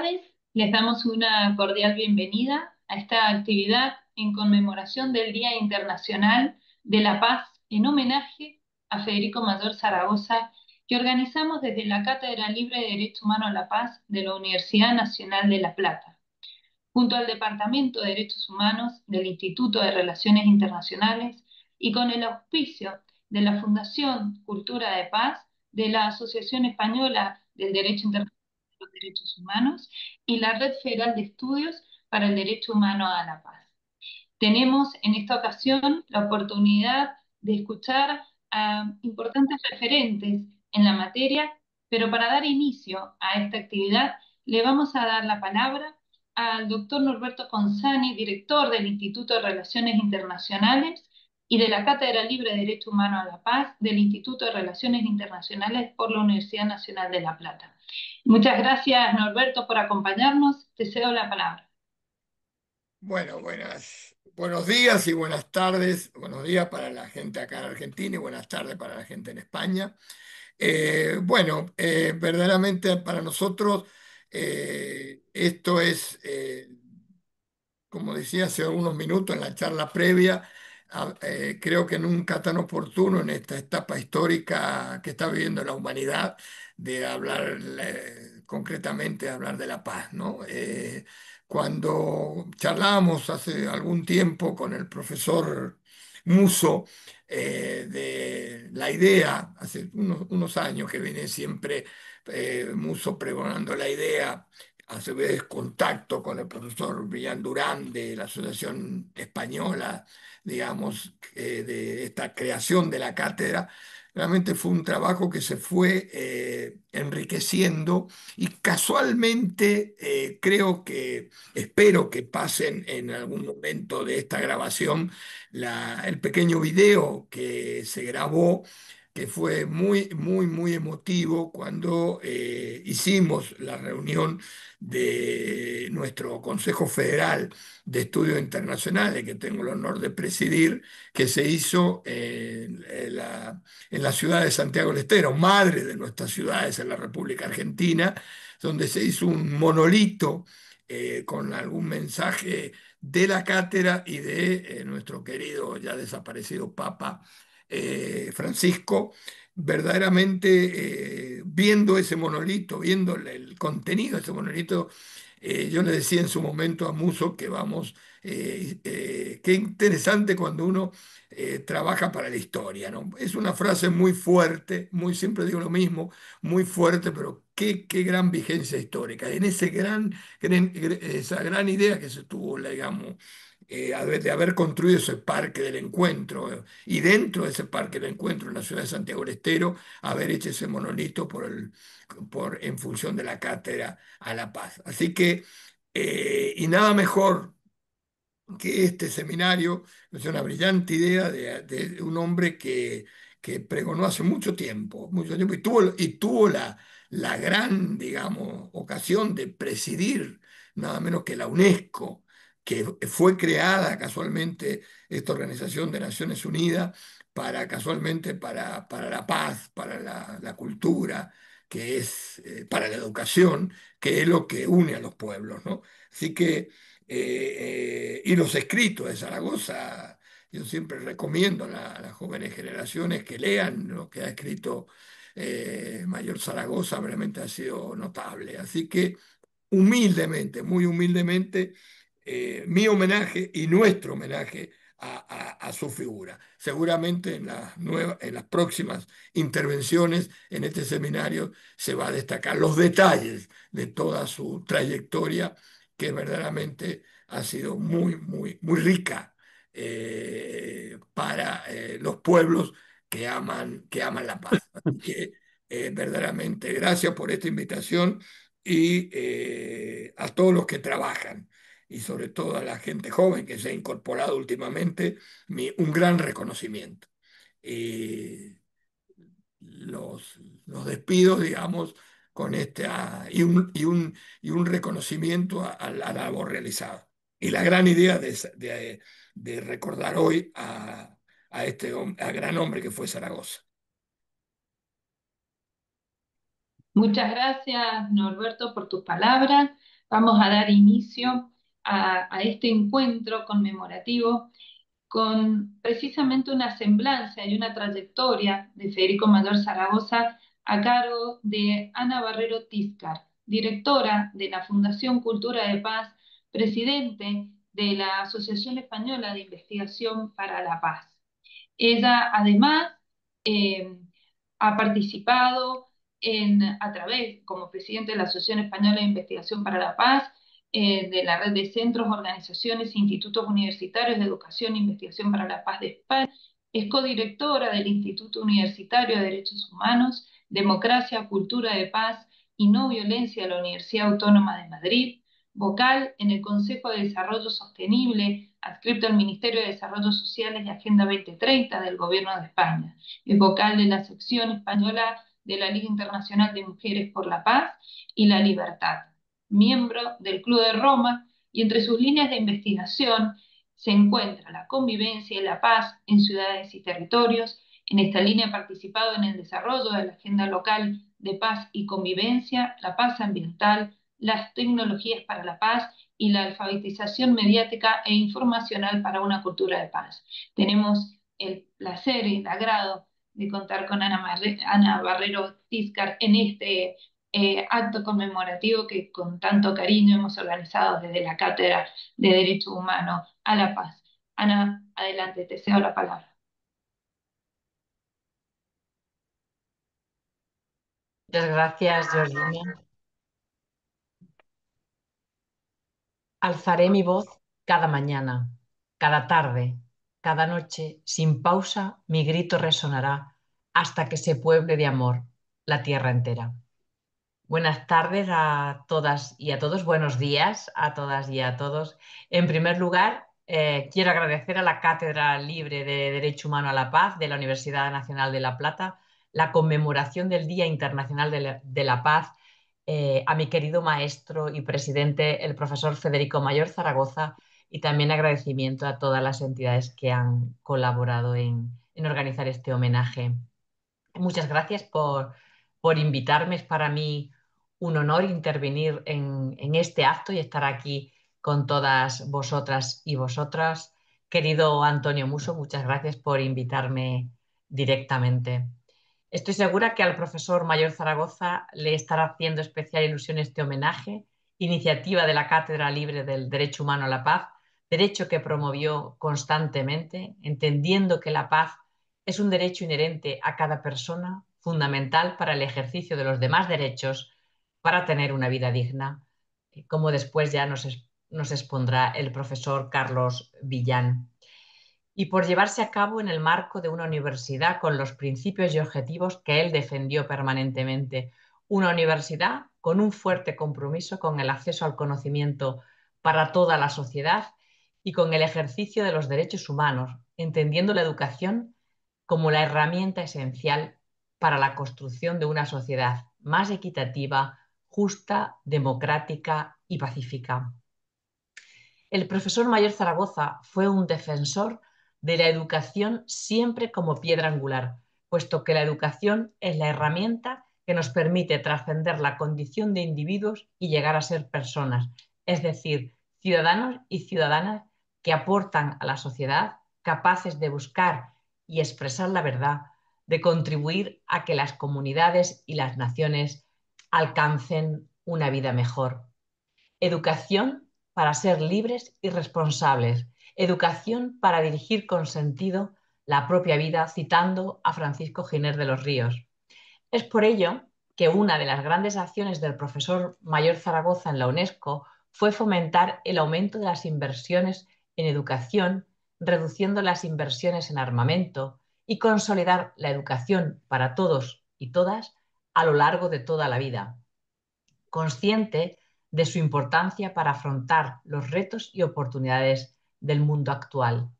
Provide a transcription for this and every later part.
tardes. Les damos una cordial bienvenida a esta actividad en conmemoración del Día Internacional de la Paz en homenaje a Federico Mayor Zaragoza, que organizamos desde la Cátedra Libre de Derecho Humano a la Paz de la Universidad Nacional de La Plata, junto al Departamento de Derechos Humanos del Instituto de Relaciones Internacionales y con el auspicio de la Fundación Cultura de Paz, de la Asociación Española del Derecho Internacional de los Derechos Humanos y la Red Federal de Estudios para el Derecho Humano a la Paz. Tenemos en esta ocasión la oportunidad de escuchar a importantes referentes en la materia, pero para dar inicio a esta actividad le vamos a dar la palabra al doctor Norberto Consani, director del Instituto de Relaciones Internacionales y de la Cátedra Libre de Derecho Humano a la Paz del Instituto de Relaciones Internacionales por la Universidad Nacional de La Plata. Muchas gracias, Norberto, por acompañarnos. Te cedo la palabra. Bueno, buenos días y buenas tardes. Buenos días para la gente acá en Argentina y buenas tardes para la gente en España. Verdaderamente para nosotros esto es como decía hace unos minutos en la charla previa, creo que nunca tan oportuno en esta etapa histórica que está viviendo la humanidad de hablar concretamente, de hablar de la paz, ¿no? Cuando charlábamos hace algún tiempo con el profesor Muso de la idea, hace unos años que viene siempre Muso pregonando la idea, a su vez contacto con el profesor Millán Durán de la Asociación Española, digamos, de esta creación de la cátedra. Realmente fue un trabajo que se fue enriqueciendo y casualmente creo que, espero que pasen en algún momento de esta grabación el pequeño video que se grabó, que fue muy, muy, muy emotivo cuando hicimos la reunión de nuestro Consejo Federal de Estudios Internacionales, que tengo el honor de presidir, que se hizo en la ciudad de Santiago del Estero, madre de nuestras ciudades en la República Argentina, donde se hizo un monolito con algún mensaje de la cátedra y de nuestro querido ya desaparecido Papa Francisco. Verdaderamente viendo ese monolito, viendo el contenido de ese monolito, yo le decía en su momento a Muso que vamos, qué interesante cuando uno trabaja para la historia, ¿no? Es una frase muy fuerte, muy, siempre digo lo mismo, muy fuerte, pero qué gran vigencia histórica. En esa gran idea que se tuvo, digamos, de haber construido ese parque del encuentro, y dentro de ese parque del encuentro en la ciudad de Santiago del Estero, haber hecho ese monolito en función de la cátedra a la paz. Así que, y nada mejor que este seminario es una brillante idea de un hombre que pregonó hace mucho tiempo, y tuvo la gran, digamos, ocasión de presidir nada menos que la UNESCO, que fue creada casualmente, esta Organización de Naciones Unidas, casualmente para la paz, para la cultura, para la educación, que es lo que une a los pueblos, ¿no? Así que y los escritos de Zaragoza, yo siempre recomiendo a las jóvenes generaciones que lean lo que ha escrito Mayor Zaragoza, realmente ha sido notable. Así que humildemente, muy humildemente, mi homenaje y nuestro homenaje a su figura. Seguramente en las próximas intervenciones en este seminario se va a destacar los detalles de toda su trayectoria, que verdaderamente ha sido muy, muy, muy rica para los pueblos que aman la paz. Así que verdaderamente gracias por esta invitación y a todos los que trabajan y sobre todo a la gente joven que se ha incorporado últimamente, un gran reconocimiento. Y los despido, digamos, con y un reconocimiento a la labor realizada. Y la gran idea de recordar hoy a gran hombre que fue Zaragoza. Muchas gracias, Norberto, por tus palabras. Vamos a dar inicio a este encuentro conmemorativo con precisamente una semblanza y una trayectoria de Federico Mayor Zaragoza a cargo de Ana Barrero Tiscar, directora de la Fundación Cultura de Paz, presidente de la Asociación Española de Investigación para la Paz. Ella además eh, ha participado a través, como presidente de la Asociación Española de Investigación para la Paz, de la red de centros, organizaciones e institutos universitarios de educación e investigación para la paz de España. Es codirectora del Instituto Universitario de Derechos Humanos, Democracia, Cultura de Paz y No Violencia de la Universidad Autónoma de Madrid, vocal en el Consejo de Desarrollo Sostenible, adscrito al Ministerio de Desarrollo Sociales y Agenda 2030 del Gobierno de España. Es vocal de la sección española de la Liga Internacional de Mujeres por la Paz y la Libertad, miembro del Club de Roma, y entre sus líneas de investigación se encuentra la convivencia y la paz en ciudades y territorios. En esta línea ha participado en el desarrollo de la agenda local de paz y convivencia, la paz ambiental, las tecnologías para la paz y la alfabetización mediática e informacional para una cultura de paz. Tenemos el placer y el agrado de contar con Ana Barrero Tiscar en este acto conmemorativo que con tanto cariño hemos organizado desde la Cátedra de Derecho Humano a la Paz. Ana, adelante, te cedo la palabra. Muchas gracias, Georgina. Alzaré mi voz cada mañana, cada tarde, cada noche, sin pausa, mi grito resonará hasta que se pueble de amor la tierra entera. Buenas tardes a todas y a todos, buenos días a todas y a todos. En primer lugar, quiero agradecer a la Cátedra Libre de Derecho Humano a la Paz de la Universidad Nacional de La Plata la conmemoración del Día Internacional de la Paz, a mi querido maestro y presidente, el profesor Federico Mayor Zaragoza, y también agradecimiento a todas las entidades que han colaborado en organizar este homenaje. Muchas gracias por invitarme. Es para mí un honor intervenir en este acto y estar aquí con todas vosotras y vosotras. Querido Antonio Muso, muchas gracias por invitarme directamente. Estoy segura que al profesor Mayor Zaragoza le estará haciendo especial ilusión este homenaje, iniciativa de la Cátedra Libre del Derecho Humano a la Paz, derecho que promovió constantemente, entendiendo que la paz es un derecho inherente a cada persona, fundamental para el ejercicio de los demás derechos para tener una vida digna, como después ya nos expondrá el profesor Carlos Villán, y por llevarse a cabo en el marco de una universidad con los principios y objetivos que él defendió permanentemente. Una universidad con un fuerte compromiso con el acceso al conocimiento para toda la sociedad y con el ejercicio de los derechos humanos, entendiendo la educación como la herramienta esencial para la construcción de una sociedad más equitativa, justa, democrática y pacífica. El profesor Mayor Zaragoza fue un defensor de la educación siempre como piedra angular, puesto que la educación es la herramienta que nos permite trascender la condición de individuos y llegar a ser personas, es decir, ciudadanos y ciudadanas que aportan a la sociedad, capaces de buscar y expresar la verdad, de contribuir a que las comunidades y las naciones alcancen una vida mejor. Educación para ser libres y responsables. Educación para dirigir con sentido la propia vida, citando a Francisco Giner de los Ríos. Es por ello que una de las grandes acciones del profesor Mayor Zaragoza en la UNESCO fue fomentar el aumento de las inversiones en educación, reduciendo las inversiones en armamento y consolidar la educación para todos y todas a lo largo de toda la vida, consciente de su importancia para afrontar los retos y oportunidades del mundo actual,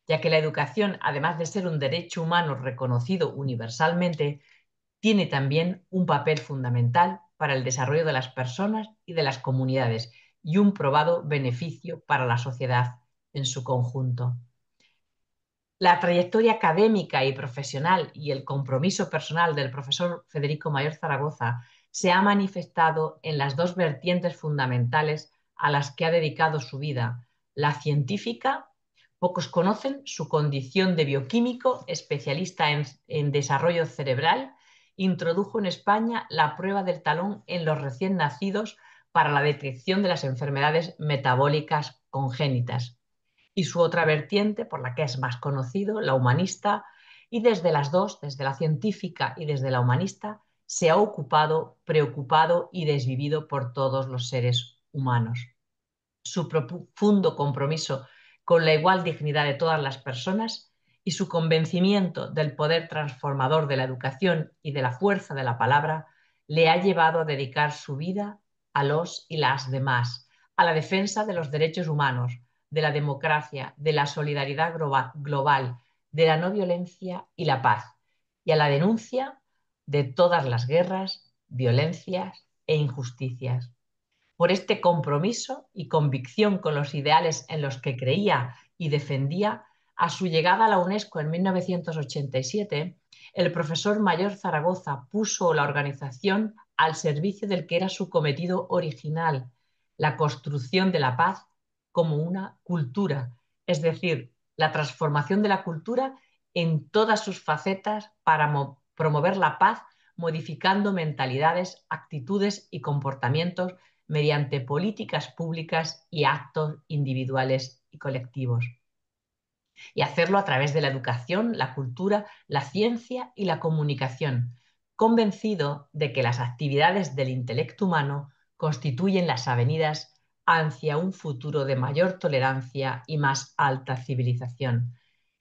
ya que la educación, además de ser un derecho humano reconocido universalmente, tiene también un papel fundamental para el desarrollo de las personas y de las comunidades y un probado beneficio para la sociedad en su conjunto. La trayectoria académica y profesional y el compromiso personal del profesor Federico Mayor Zaragoza se ha manifestado en las dos vertientes fundamentales a las que ha dedicado su vida: la científica. Pocos conocen su condición de bioquímico, especialista en desarrollo cerebral. Introdujo en España la prueba del talón en los recién nacidos para la detección de las enfermedades metabólicas congénitas. Y su otra vertiente, por la que es más conocido, la humanista, y desde las dos, desde la científica y desde la humanista, se ha ocupado, preocupado y desvivido por todos los seres humanos. Su profundo compromiso con la igual dignidad de todas las personas y su convencimiento del poder transformador de la educación y de la fuerza de la palabra le ha llevado a dedicar su vida a los y las demás, a la defensa de los derechos humanos, de la democracia, de la solidaridad global, de la no violencia y la paz, y a la denuncia de todas las guerras, violencias e injusticias. Por este compromiso y convicción con los ideales en los que creía y defendía, a su llegada a la UNESCO en 1987, el profesor Mayor Zaragoza puso la organización al servicio del que era su cometido original, la construcción de la paz como una cultura, es decir, la transformación de la cultura en todas sus facetas para promover la paz, modificando mentalidades, actitudes y comportamientos mediante políticas públicas y actos individuales y colectivos. Y hacerlo a través de la educación, la cultura, la ciencia y la comunicación, convencido de que las actividades del intelecto humano constituyen las avenidas hacia un futuro de mayor tolerancia y más alta civilización,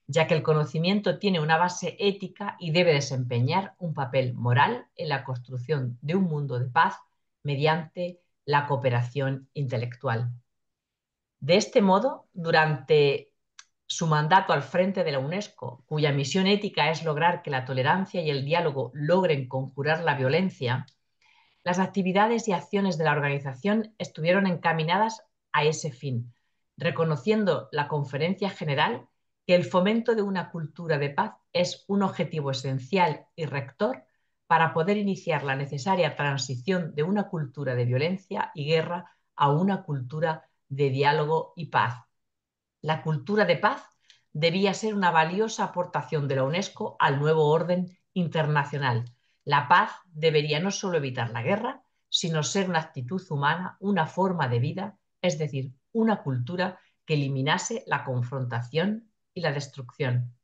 ya que el conocimiento tiene una base ética y debe desempeñar un papel moral en la construcción de un mundo de paz mediante la cooperación intelectual. De este modo, durante su mandato al frente de la UNESCO, cuya misión ética es lograr que la tolerancia y el diálogo logren conjurar la violencia, las actividades y acciones de la organización estuvieron encaminadas a ese fin, reconociendo la Conferencia General que el fomento de una cultura de paz es un objetivo esencial y rector para poder iniciar la necesaria transición de una cultura de violencia y guerra a una cultura de diálogo y paz. La cultura de paz debía ser una valiosa aportación de la UNESCO al nuevo orden internacional. La paz debería no solo evitar la guerra, sino ser una actitud humana, una forma de vida, es decir, una cultura que eliminase la confrontación y la destrucción.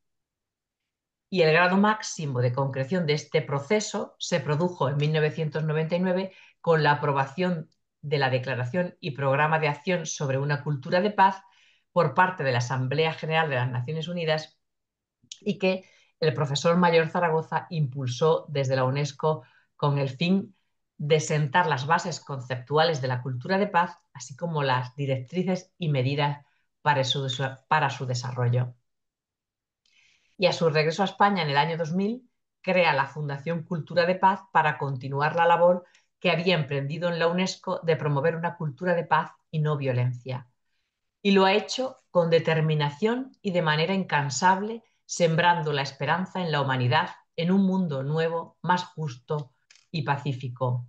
Y el grado máximo de concreción de este proceso se produjo en 1999 con la aprobación de la Declaración y Programa de Acción sobre una cultura de paz por parte de la Asamblea General de las Naciones Unidas, y que el profesor Mayor Zaragoza impulsó desde la UNESCO con el fin de sentar las bases conceptuales de la cultura de paz, así como las directrices y medidas para su desarrollo. Y a su regreso a España en el año 2000, crea la Fundación Cultura de Paz para continuar la labor que había emprendido en la UNESCO de promover una cultura de paz y no violencia. Y lo ha hecho con determinación y de manera incansable, sembrando la esperanza en la humanidad, en un mundo nuevo, más justo y pacífico.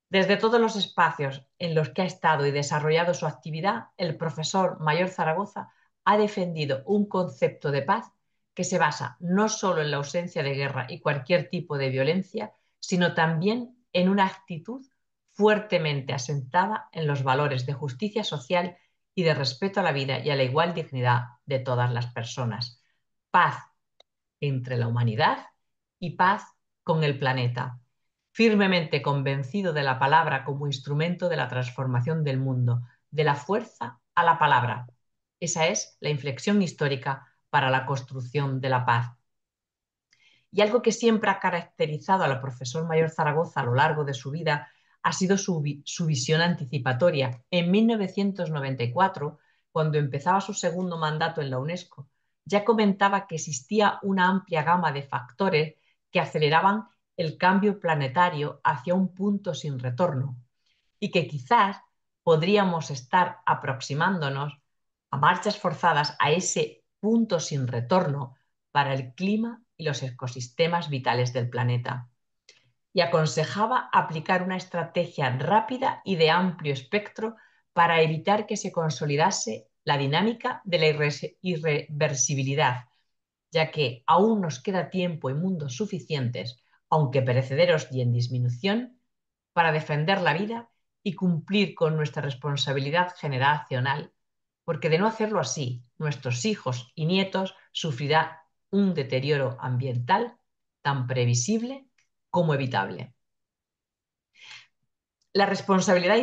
Desde todos los espacios en los que ha estado y desarrollado su actividad, el profesor Mayor Zaragoza ha defendido un concepto de paz que se basa no solo en la ausencia de guerra y cualquier tipo de violencia, sino también en una actitud fuertemente asentada en los valores de justicia social y de respeto a la vida y a la igual dignidad de todas las personas. Paz entre la humanidad y paz con el planeta, firmemente convencido de la palabra como instrumento de la transformación del mundo, de la fuerza a la palabra. Esa es la inflexión histórica para la construcción de la paz. Y algo que siempre ha caracterizado al profesor Mayor Zaragoza a lo largo de su vida ha sido su visión anticipatoria. En 1994, cuando empezaba su segundo mandato en la UNESCO, ya comentaba que existía una amplia gama de factores que aceleraban el cambio planetario hacia un punto sin retorno y que quizás podríamos estar aproximándonos a marchas forzadas a ese punto sin retorno para el clima y los ecosistemas vitales del planeta. y aconsejaba aplicar una estrategia rápida y de amplio espectro para evitar que se consolidase la dinámica de la irreversibilidad, ya que aún nos queda tiempo y mundos suficientes, aunque perecederos y en disminución, para defender la vida y cumplir con nuestra responsabilidad generacional, porque de no hacerlo así, nuestros hijos y nietos sufrirán un deterioro ambiental tan previsible como evitable. La responsabilidad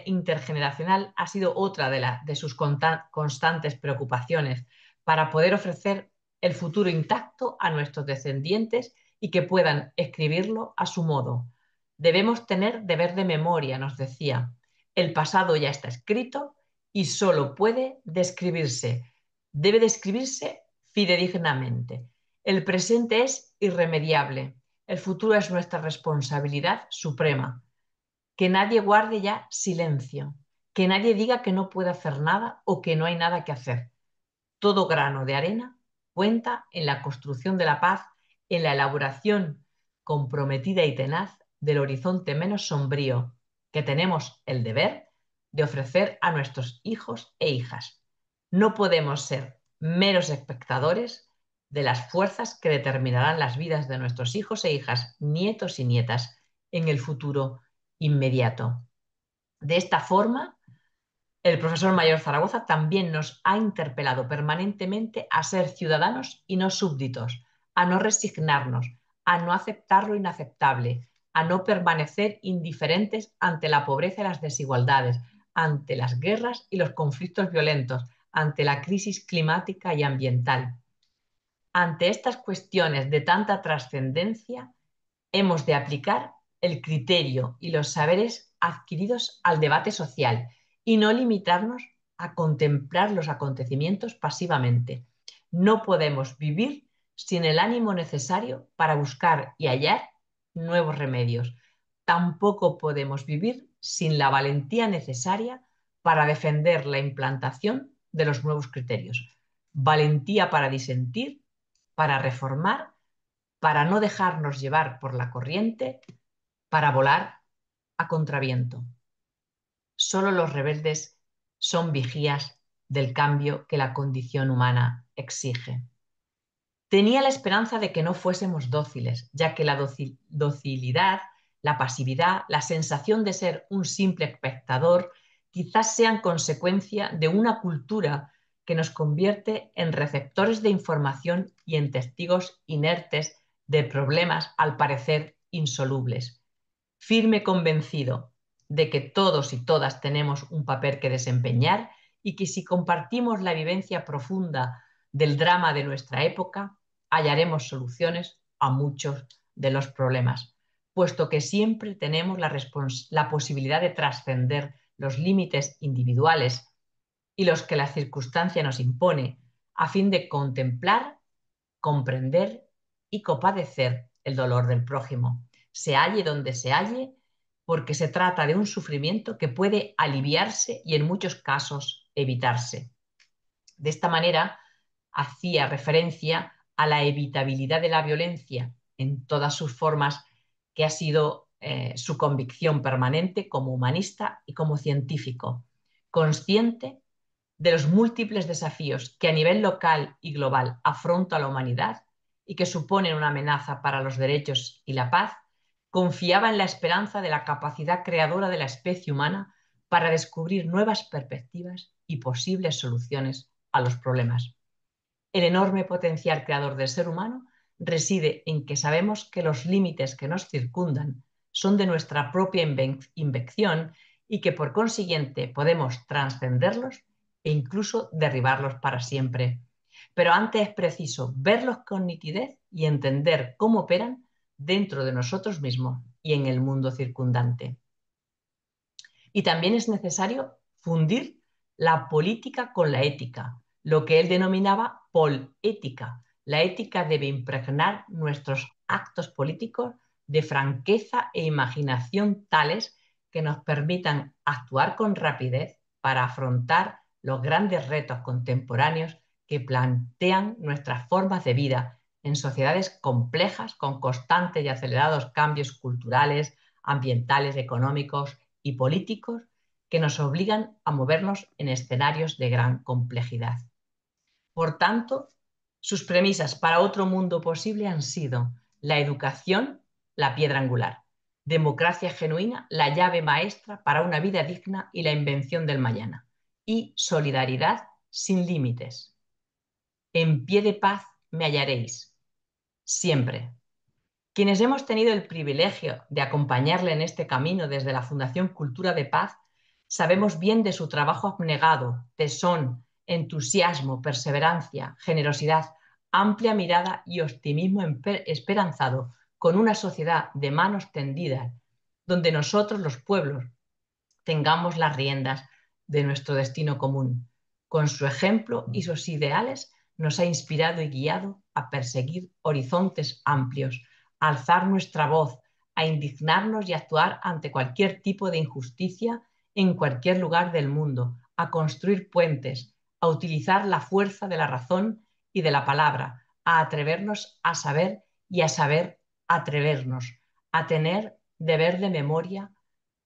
intergeneracional ha sido otra de sus constantes preocupaciones para poder ofrecer el futuro intacto a nuestros descendientes y que puedan escribirlo a su modo. Debemos tener deber de memoria, nos decía. El pasado ya está escrito y solo puede describirse. Debe describirse fidedignamente. El presente es irremediable. El futuro es nuestra responsabilidad suprema. Que nadie guarde ya silencio, que nadie diga que no puede hacer nada o que no hay nada que hacer. Todo grano de arena cuenta en la construcción de la paz, en la elaboración comprometida y tenaz del horizonte menos sombrío que tenemos el deber de ofrecer a nuestros hijos e hijas. No podemos ser meros espectadores de las fuerzas que determinarán las vidas de nuestros hijos e hijas, nietos y nietas en el futuro inmediato. De esta forma, el profesor Mayor Zaragoza también nos ha interpelado permanentemente a ser ciudadanos y no súbditos, a no resignarnos, a no aceptar lo inaceptable, a no permanecer indiferentes ante la pobreza y las desigualdades, ante las guerras y los conflictos violentos, ante la crisis climática y ambiental. Ante estas cuestiones de tanta trascendencia, hemos de aplicar el criterio y los saberes adquiridos al debate social y no limitarnos a contemplar los acontecimientos pasivamente. No podemos vivir sin el ánimo necesario para buscar y hallar nuevos remedios. Tampoco podemos vivir sin la valentía necesaria para defender la implantación de los nuevos criterios. Valentía para disentir, para reformar, para no dejarnos llevar por la corriente, para volar a contraviento. Solo los rebeldes son vigías del cambio que la condición humana exige. Tenía la esperanza de que no fuésemos dóciles, ya que la docilidad, la pasividad, la sensación de ser un simple espectador, quizás sean consecuencia de una cultura que nos convierte en receptores de información y en testigos inertes de problemas al parecer insolubles. Firme convencido de que todos y todas tenemos un papel que desempeñar y que si compartimos la vivencia profunda del drama de nuestra época, hallaremos soluciones a muchos de los problemas, puesto que siempre tenemos la posibilidad de trascender los límites individuales y los que la circunstancia nos impone, a fin de contemplar, comprender y compadecer el dolor del prójimo, se halle donde se halle, porque se trata de un sufrimiento que puede aliviarse y en muchos casos evitarse. De esta manera, hacía referencia a la evitabilidad de la violencia en todas sus formas, que ha sido su convicción permanente como humanista y como científico, consciente de los múltiples desafíos que a nivel local y global afronta la humanidad y que suponen una amenaza para los derechos y la paz, confiaba en la esperanza de la capacidad creadora de la especie humana para descubrir nuevas perspectivas y posibles soluciones a los problemas. El enorme potencial creador del ser humano reside en que sabemos que los límites que nos circundan son de nuestra propia invención y que por consiguiente podemos trascenderlos e incluso derribarlos para siempre. Pero antes es preciso verlos con nitidez y entender cómo operan dentro de nosotros mismos y en el mundo circundante. Y también es necesario fundir la política con la ética, lo que él denominaba polética. La ética debe impregnar nuestros actos políticos de franqueza e imaginación tales que nos permitan actuar con rapidez para afrontar los grandes retos contemporáneos que plantean nuestras formas de vida en sociedades complejas con constantes y acelerados cambios culturales, ambientales, económicos y políticos que nos obligan a movernos en escenarios de gran complejidad. Por tanto, sus premisas para otro mundo posible han sido la educación, la piedra angular, democracia genuina, la llave maestra para una vida digna y la invención del mañana, y solidaridad sin límites. En pie de paz me hallaréis, siempre. Quienes hemos tenido el privilegio de acompañarle en este camino desde la Fundación Cultura de Paz, sabemos bien de su trabajo abnegado, tesón, entusiasmo, perseverancia, generosidad, amplia mirada y optimismo esperanzado con una sociedad de manos tendidas, donde nosotros, los pueblos, tengamos las riendas de nuestro destino común. Con su ejemplo y sus ideales nos ha inspirado y guiado a perseguir horizontes amplios, a alzar nuestra voz, a indignarnos y actuar ante cualquier tipo de injusticia en cualquier lugar del mundo, a construir puentes, a utilizar la fuerza de la razón y de la palabra, a atrevernos a saber y a saber atrevernos, a tener deber de memoria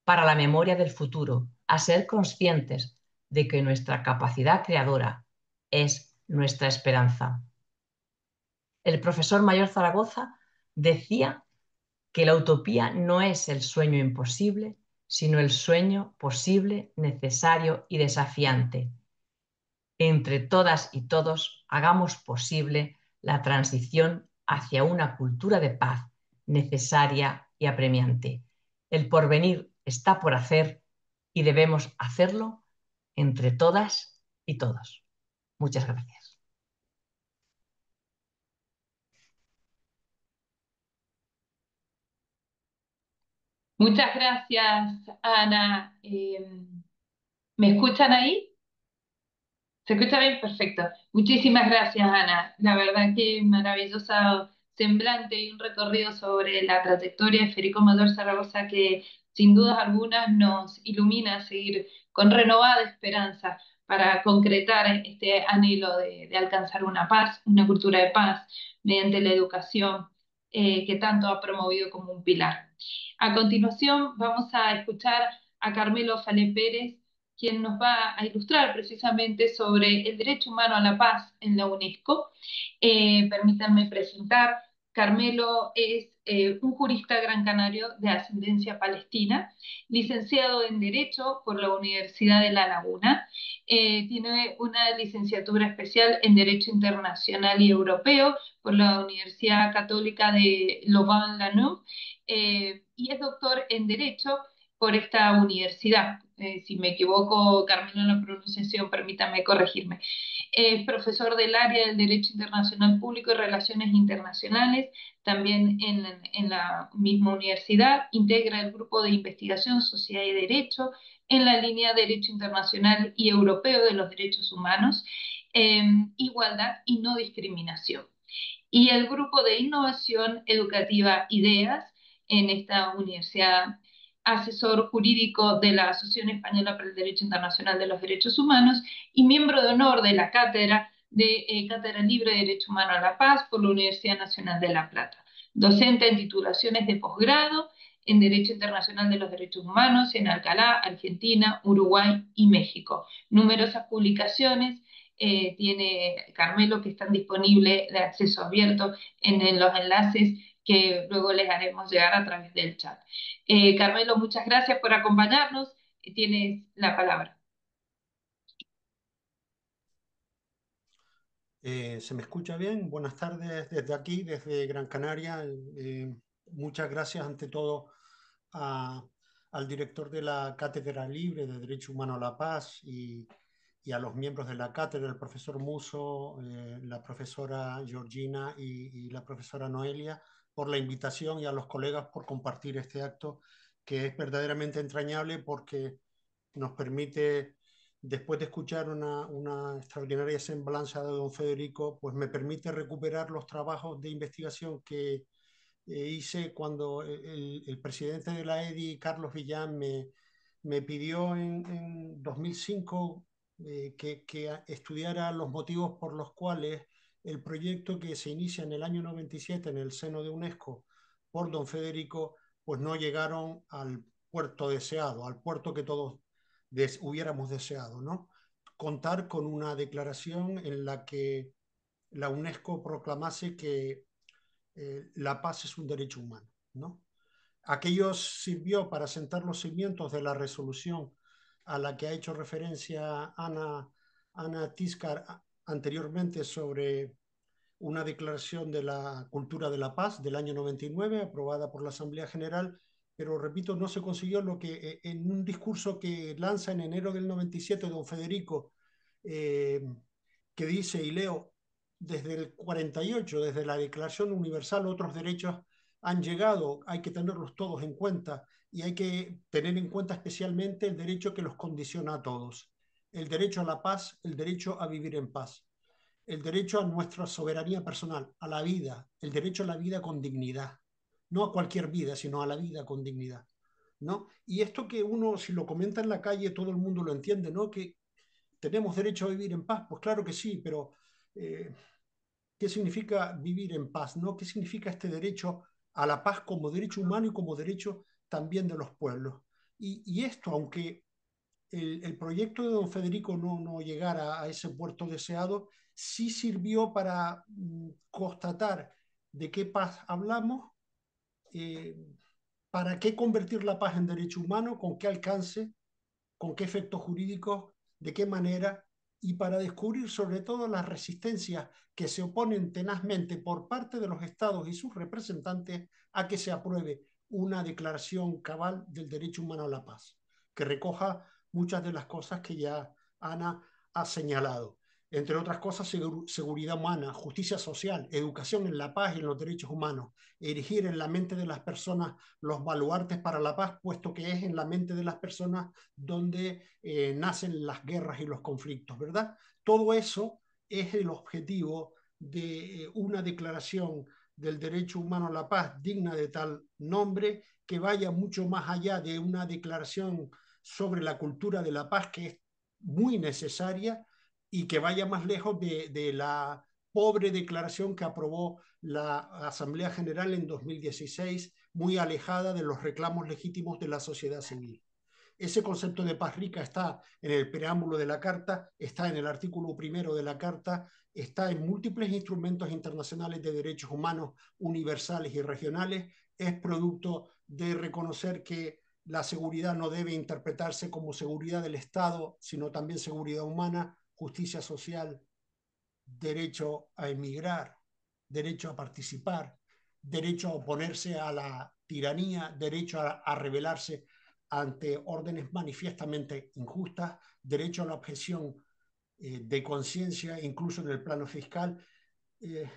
para la memoria del futuro, a ser conscientes de que nuestra capacidad creadora es nuestra esperanza. El profesor Mayor Zaragoza decía que la utopía no es el sueño imposible, sino el sueño posible, necesario y desafiante. Entre todas y todos hagamos posible la transición hacia una cultura de paz necesaria y apremiante. El porvenir está por hacer y debemos hacerlo entre todas y todos. Muchas gracias. Muchas gracias, Ana. ¿Me escuchan ahí? ¿Se escucha bien? Perfecto. Muchísimas gracias, Ana. La verdad que maravillosa semblante y un recorrido sobre la trayectoria de Federico Mayor Zaragoza que sin dudas algunas nos ilumina a seguir con renovada esperanza para concretar este anhelo de alcanzar una paz, una cultura de paz mediante la educación que tanto ha promovido como un pilar. A continuación vamos a escuchar a Carmelo Falé Pérez, quien nos va a ilustrar precisamente sobre el derecho humano a la paz en la UNESCO. Permítanme presentar, Carmelo es un jurista gran canario de ascendencia palestina, licenciado en Derecho por la Universidad de La Laguna. Tiene una licenciatura especial en Derecho Internacional y Europeo por la Universidad Católica de Louvain-la-Neuve y es doctor en Derecho por esta universidad. Si me equivoco, Carmelo, en la pronunciación, permítame corregirme. Es profesor del área del Derecho Internacional Público y Relaciones Internacionales, también en la misma universidad. Integra el grupo de investigación Sociedad y Derecho en la línea Derecho Internacional y Europeo de los Derechos Humanos, Igualdad y No Discriminación. Y el grupo de innovación educativa IDEAS en esta universidad, asesor jurídico de la Asociación Española para el Derecho Internacional de los Derechos Humanos y miembro de honor de la Cátedra Libre de Derecho Humano a la Paz por la Universidad Nacional de La Plata. Docente en titulaciones de posgrado en Derecho Internacional de los Derechos Humanos en Alcalá, Argentina, Uruguay y México. Numerosas publicaciones tiene Carmelo que están disponibles de acceso abierto en los enlaces que luego les haremos llegar a través del chat. Carmelo, muchas gracias por acompañarnos. Tienes la palabra. ¿Se me escucha bien? Buenas tardes desde aquí, desde Gran Canaria. Muchas gracias ante todo al director de la Cátedra Libre de Derecho Humano a la Paz y a los miembros de la cátedra, el profesor Muso, la profesora Georgina y la profesora Noelia, por la invitación y a los colegas por compartir este acto que es verdaderamente entrañable porque nos permite, después de escuchar una extraordinaria semblanza de don Federico, pues me permite recuperar los trabajos de investigación que hice cuando el presidente de la EDI, Carlos Villán, me pidió en 2005 que estudiara los motivos por los cuales el proyecto que se inicia en el año 97 en el seno de UNESCO por don Federico, pues no llegaron al puerto deseado, al puerto que todos hubiéramos deseado, ¿no? Contar con una declaración en la que la UNESCO proclamase que la paz es un derecho humano, ¿no? Aquello sirvió para sentar los cimientos de la resolución a la que ha hecho referencia Ana Tiscar anteriormente sobre una declaración de la cultura de la paz del año 99, aprobada por la Asamblea General, pero repito, no se consiguió lo que en un discurso que lanza en enero del 97 don Federico, eh, que dice, y leo, desde el 48, desde la Declaración Universal, otros derechos han llegado, hay que tenerlos todos en cuenta y hay que tener en cuenta especialmente el derecho que los condiciona a todos, el derecho a la paz, el derecho a vivir en paz, el derecho a nuestra soberanía personal, a la vida, el derecho a la vida con dignidad, no a cualquier vida, sino a la vida con dignidad, ¿no? Y esto que uno, si lo comenta en la calle, todo el mundo lo entiende, ¿no? Que tenemos derecho a vivir en paz, pues claro que sí, pero eh, ¿qué significa vivir en paz, no? ¿Qué significa este derecho a la paz como derecho humano y como derecho también de los pueblos? Y esto, aunque el proyecto de don Federico no llegara a ese puerto deseado, sí sirvió para constatar de qué paz hablamos, eh, para qué convertir la paz en derecho humano, con qué alcance, con qué efectos jurídicos, de qué manera, y para descubrir sobre todo las resistencias que se oponen tenazmente por parte de los estados y sus representantes a que se apruebe una declaración cabal del derecho humano a la paz, que recoja muchas de las cosas que ya Ana ha señalado. Entre otras cosas, seguridad humana, justicia social, educación en la paz y en los derechos humanos, erigir en la mente de las personas los baluartes para la paz, puesto que es en la mente de las personas donde nacen las guerras y los conflictos, ¿verdad? Todo eso es el objetivo de una declaración del derecho humano a la paz digna de tal nombre, que vaya mucho más allá de una declaración sobre la cultura de la paz, que es muy necesaria, y que vaya más lejos de la pobre declaración que aprobó la Asamblea General en 2016, muy alejada de los reclamos legítimos de la sociedad civil. Ese concepto de paz rica está en el preámbulo de la Carta, está en el artículo primero de la Carta, está en múltiples instrumentos internacionales de derechos humanos universales y regionales, es producto de reconocer que la seguridad no debe interpretarse como seguridad del Estado, sino también seguridad humana, justicia social, derecho a emigrar, derecho a participar, derecho a oponerse a la tiranía, derecho a rebelarse ante órdenes manifiestamente injustas, derecho a la objeción de conciencia, incluso en el plano fiscal, eh,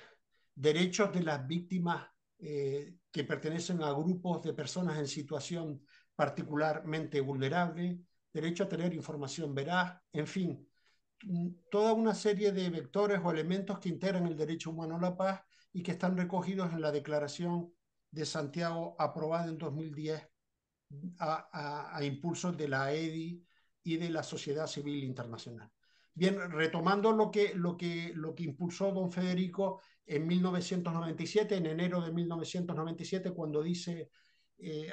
derechos de las víctimas que pertenecen a grupos de personas en situación particularmente vulnerable, derecho a tener información veraz, en fin, toda una serie de vectores o elementos que integran el derecho humano a la paz y que están recogidos en la Declaración de Santiago aprobada en 2010 a impulsos de la EDI y de la sociedad civil internacional. Bien, retomando lo que impulsó don Federico en 1997, en enero de 1997, cuando dice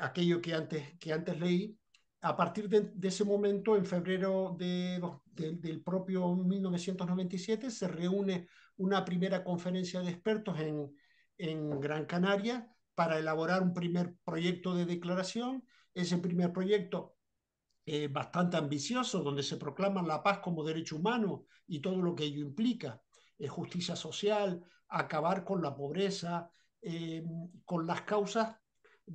aquello que antes leí, a partir de ese momento, en febrero del propio 1997, se reúne una primera conferencia de expertos en Gran Canaria para elaborar un primer proyecto de declaración. Ese primer proyecto bastante ambicioso, donde se proclama la paz como derecho humano y todo lo que ello implica, justicia social, acabar con la pobreza, con las causas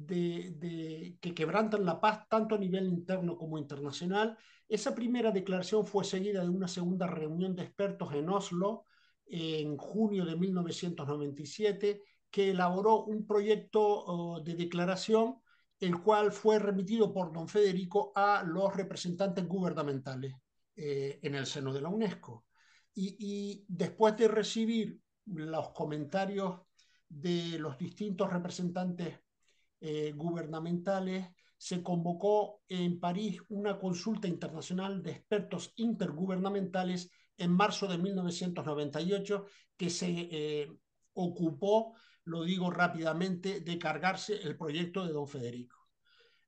que quebrantan la paz tanto a nivel interno como internacional. Esa primera declaración fue seguida de una segunda reunión de expertos en Oslo en junio de 1997, que elaboró un proyecto de declaración, el cual fue remitido por don Federico a los representantes gubernamentales en el seno de la UNESCO. Y después de recibir los comentarios de los distintos representantes gubernamentales, se convocó en París una consulta internacional de expertos intergubernamentales en marzo de 1998 que se ocupó, lo digo rápidamente, de cargarse el proyecto de don Federico.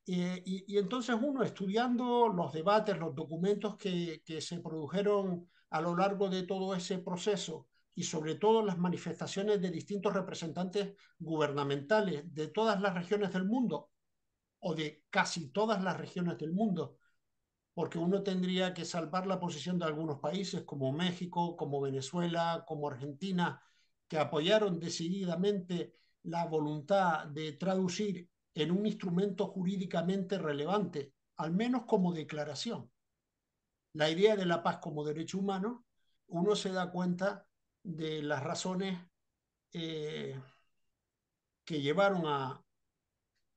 Y entonces uno estudiando los debates, los documentos que se produjeron a lo largo de todo ese proceso y sobre todo las manifestaciones de distintos representantes gubernamentales de todas las regiones del mundo o de casi todas las regiones del mundo, porque uno tendría que salvar la posición de algunos países como México, como Venezuela, como Argentina, que apoyaron decididamente la voluntad de traducir en un instrumento jurídicamente relevante, al menos como declaración, la idea de la paz como derecho humano. Uno se da cuenta de las razones que llevaron a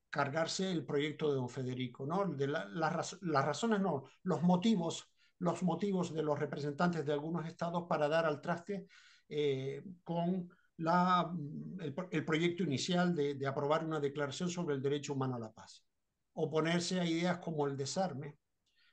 cargarse el proyecto de don Federico, ¿no? Las razones no, los motivos de los representantes de algunos estados para dar al traste con el proyecto inicial de aprobar una declaración sobre el derecho humano a la paz. Oponerse a ideas como el desarme,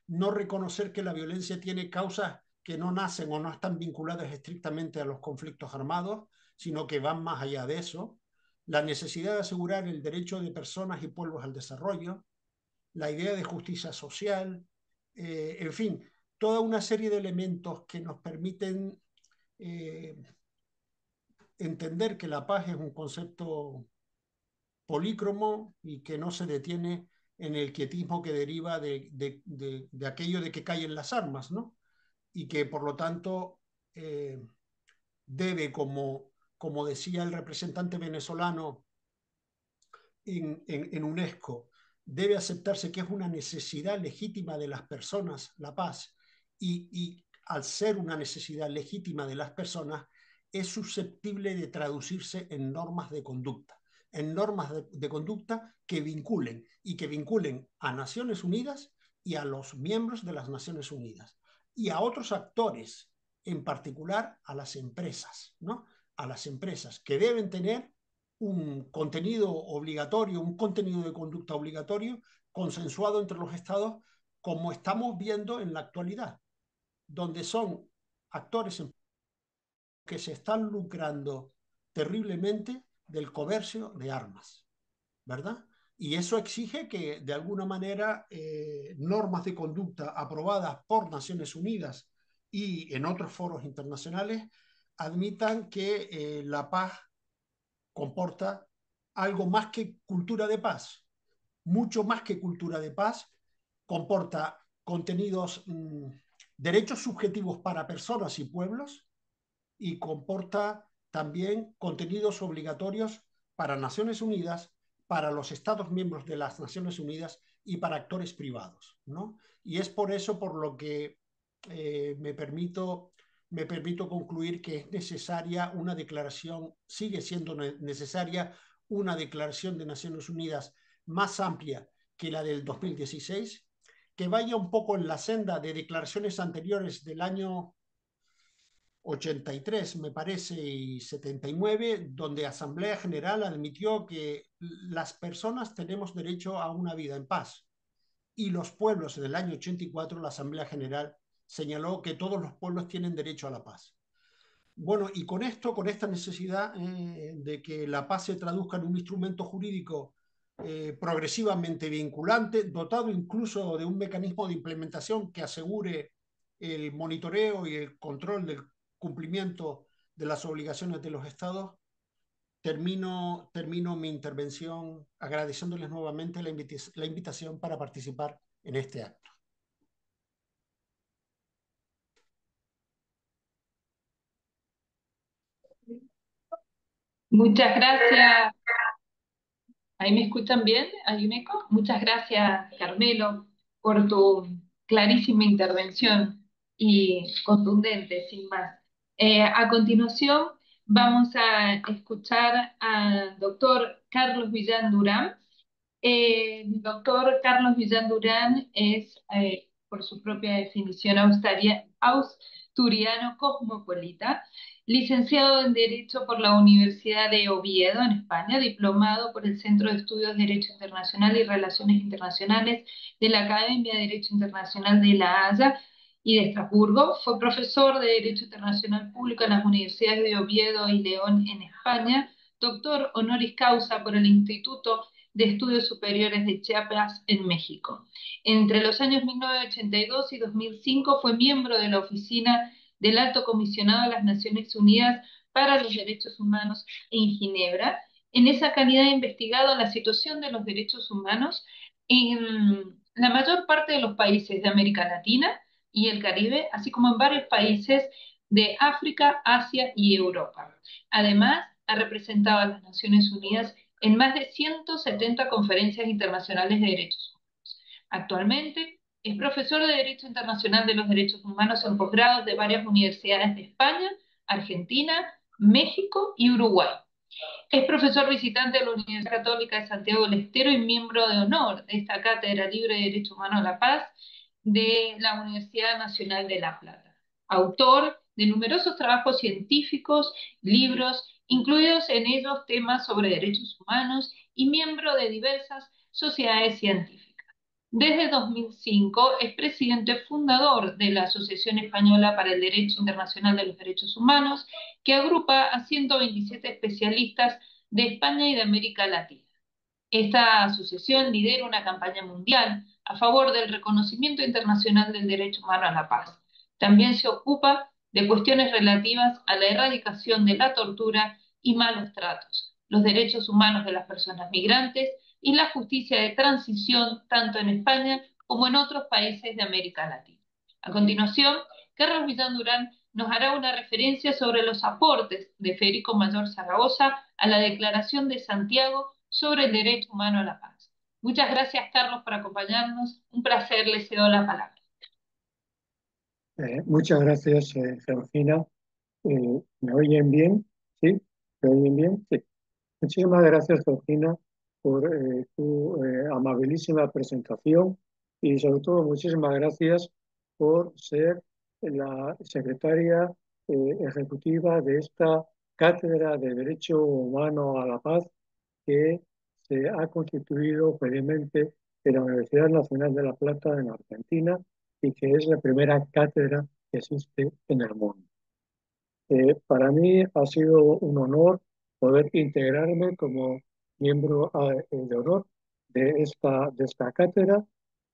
no reconocer que la violencia tiene causas que no nacen o no están vinculadas estrictamente a los conflictos armados, sino que van más allá de eso, la necesidad de asegurar el derecho de personas y pueblos al desarrollo, la idea de justicia social, en fin, toda una serie de elementos que nos permiten entender que la paz es un concepto polícromo y que no se detiene en el quietismo que deriva de aquello de que caen las armas, ¿no? Y que por lo tanto debe, como decía el representante venezolano en UNESCO, debe aceptarse que es una necesidad legítima de las personas la paz y al ser una necesidad legítima de las personas es susceptible de traducirse en normas de conducta, en normas de conducta que vinculen a Naciones Unidas y a los miembros de las Naciones Unidas y a otros actores, en particular a las empresas, ¿no? A las empresas que deben tener un contenido obligatorio, un contenido de conducta obligatorio consensuado entre los estados, como estamos viendo en la actualidad, donde son actores que se están lucrando terriblemente del comercio de armas, ¿verdad? Y eso exige que, de alguna manera, normas de conducta aprobadas por Naciones Unidas y en otros foros internacionales admitan que la paz comporta algo más que cultura de paz, mucho más que cultura de paz, comporta contenidos, derechos subjetivos para personas y pueblos y comporta también contenidos obligatorios para Naciones Unidas, para los Estados miembros de las Naciones Unidas y para actores privados, ¿no? Y es por eso por lo que me permito concluir que es necesaria una declaración, sigue siendo necesaria una declaración de Naciones Unidas más amplia que la del 2016, que vaya un poco en la senda de declaraciones anteriores del año 83, me parece, y 79, donde Asamblea General admitió que las personas tenemos derecho a una vida en paz. Y los pueblos, en el año 84, la Asamblea General señaló que todos los pueblos tienen derecho a la paz. Bueno, y con esto, con esta necesidad de que la paz se traduzca en un instrumento jurídico progresivamente vinculante, dotado incluso de un mecanismo de implementación que asegure el monitoreo y el control del cumplimiento de las obligaciones de los estados, termino mi intervención agradeciéndoles nuevamente la invitación para participar en este acto. Muchas gracias. ¿Ahí me escuchan bien? ¿Hay un eco? Muchas gracias, Carmelo, por tu clarísima intervención y contundente, sin más. A continuación, vamos a escuchar al doctor Carlos Villán Durán. El doctor Carlos Villán Durán es, por su propia definición, asturiano cosmopolita. licenciado en Derecho por la Universidad de Oviedo, en España, diplomado por el Centro de Estudios de Derecho Internacional y Relaciones Internacionales de la Academia de Derecho Internacional de La Haya y de Estrasburgo. Fue profesor de Derecho Internacional Público en las universidades de Oviedo y León, en España, doctor honoris causa por el Instituto de Estudios Superiores de Chiapas, en México. Entre los años 1982 y 2005 fue miembro de la Oficina del Alto Comisionado de las Naciones Unidas para los Derechos Humanos en Ginebra. En esa calidad ha investigado la situación de los derechos humanos en la mayor parte de los países de América Latina y el Caribe, así como en varios países de África, Asia y Europa. Además, ha representado a las Naciones Unidas en más de 170 conferencias internacionales de derechos humanos. Actualmente es profesor de Derecho Internacional de los Derechos Humanos en posgrados de varias universidades de España, Argentina, México y Uruguay. Es profesor visitante de la Universidad Católica de Santiago del Estero y miembro de honor de esta Cátedra Libre de Derecho Humano a la Paz de la Universidad Nacional de La Plata. Autor de numerosos trabajos científicos, libros, incluidos en ellos temas sobre derechos humanos, y miembro de diversas sociedades científicas. Desde 2005 es presidente fundador de la Asociación Española para el Derecho Internacional de los Derechos Humanos, que agrupa a 127 especialistas de España y de América Latina. Esta asociación lidera una campaña mundial a favor del reconocimiento internacional del derecho humano a la paz. También se ocupa de cuestiones relativas a la erradicación de la tortura y malos tratos, los derechos humanos de las personas migrantes y la justicia de transición tanto en España como en otros países de América Latina. A continuación, Carlos Millán Durán nos hará una referencia sobre los aportes de Federico Mayor Zaragoza a la Declaración de Santiago sobre el derecho humano a la paz. Muchas gracias, Carlos, por acompañarnos. Un placer, le cedo la palabra. Muchas gracias, Georgina. ¿Me oyen bien? ¿Sí? ¿Me oyen bien? Sí. Muchísimas gracias, Georgina, por tu amabilísima presentación y sobre todo muchísimas gracias por ser la secretaria ejecutiva de esta Cátedra de Derecho Humano a la Paz que se ha constituido felizmente en la Universidad Nacional de La Plata en Argentina y que es la primera cátedra que existe en el mundo. Para mí ha sido un honor poder integrarme como miembro de honor de esta cátedra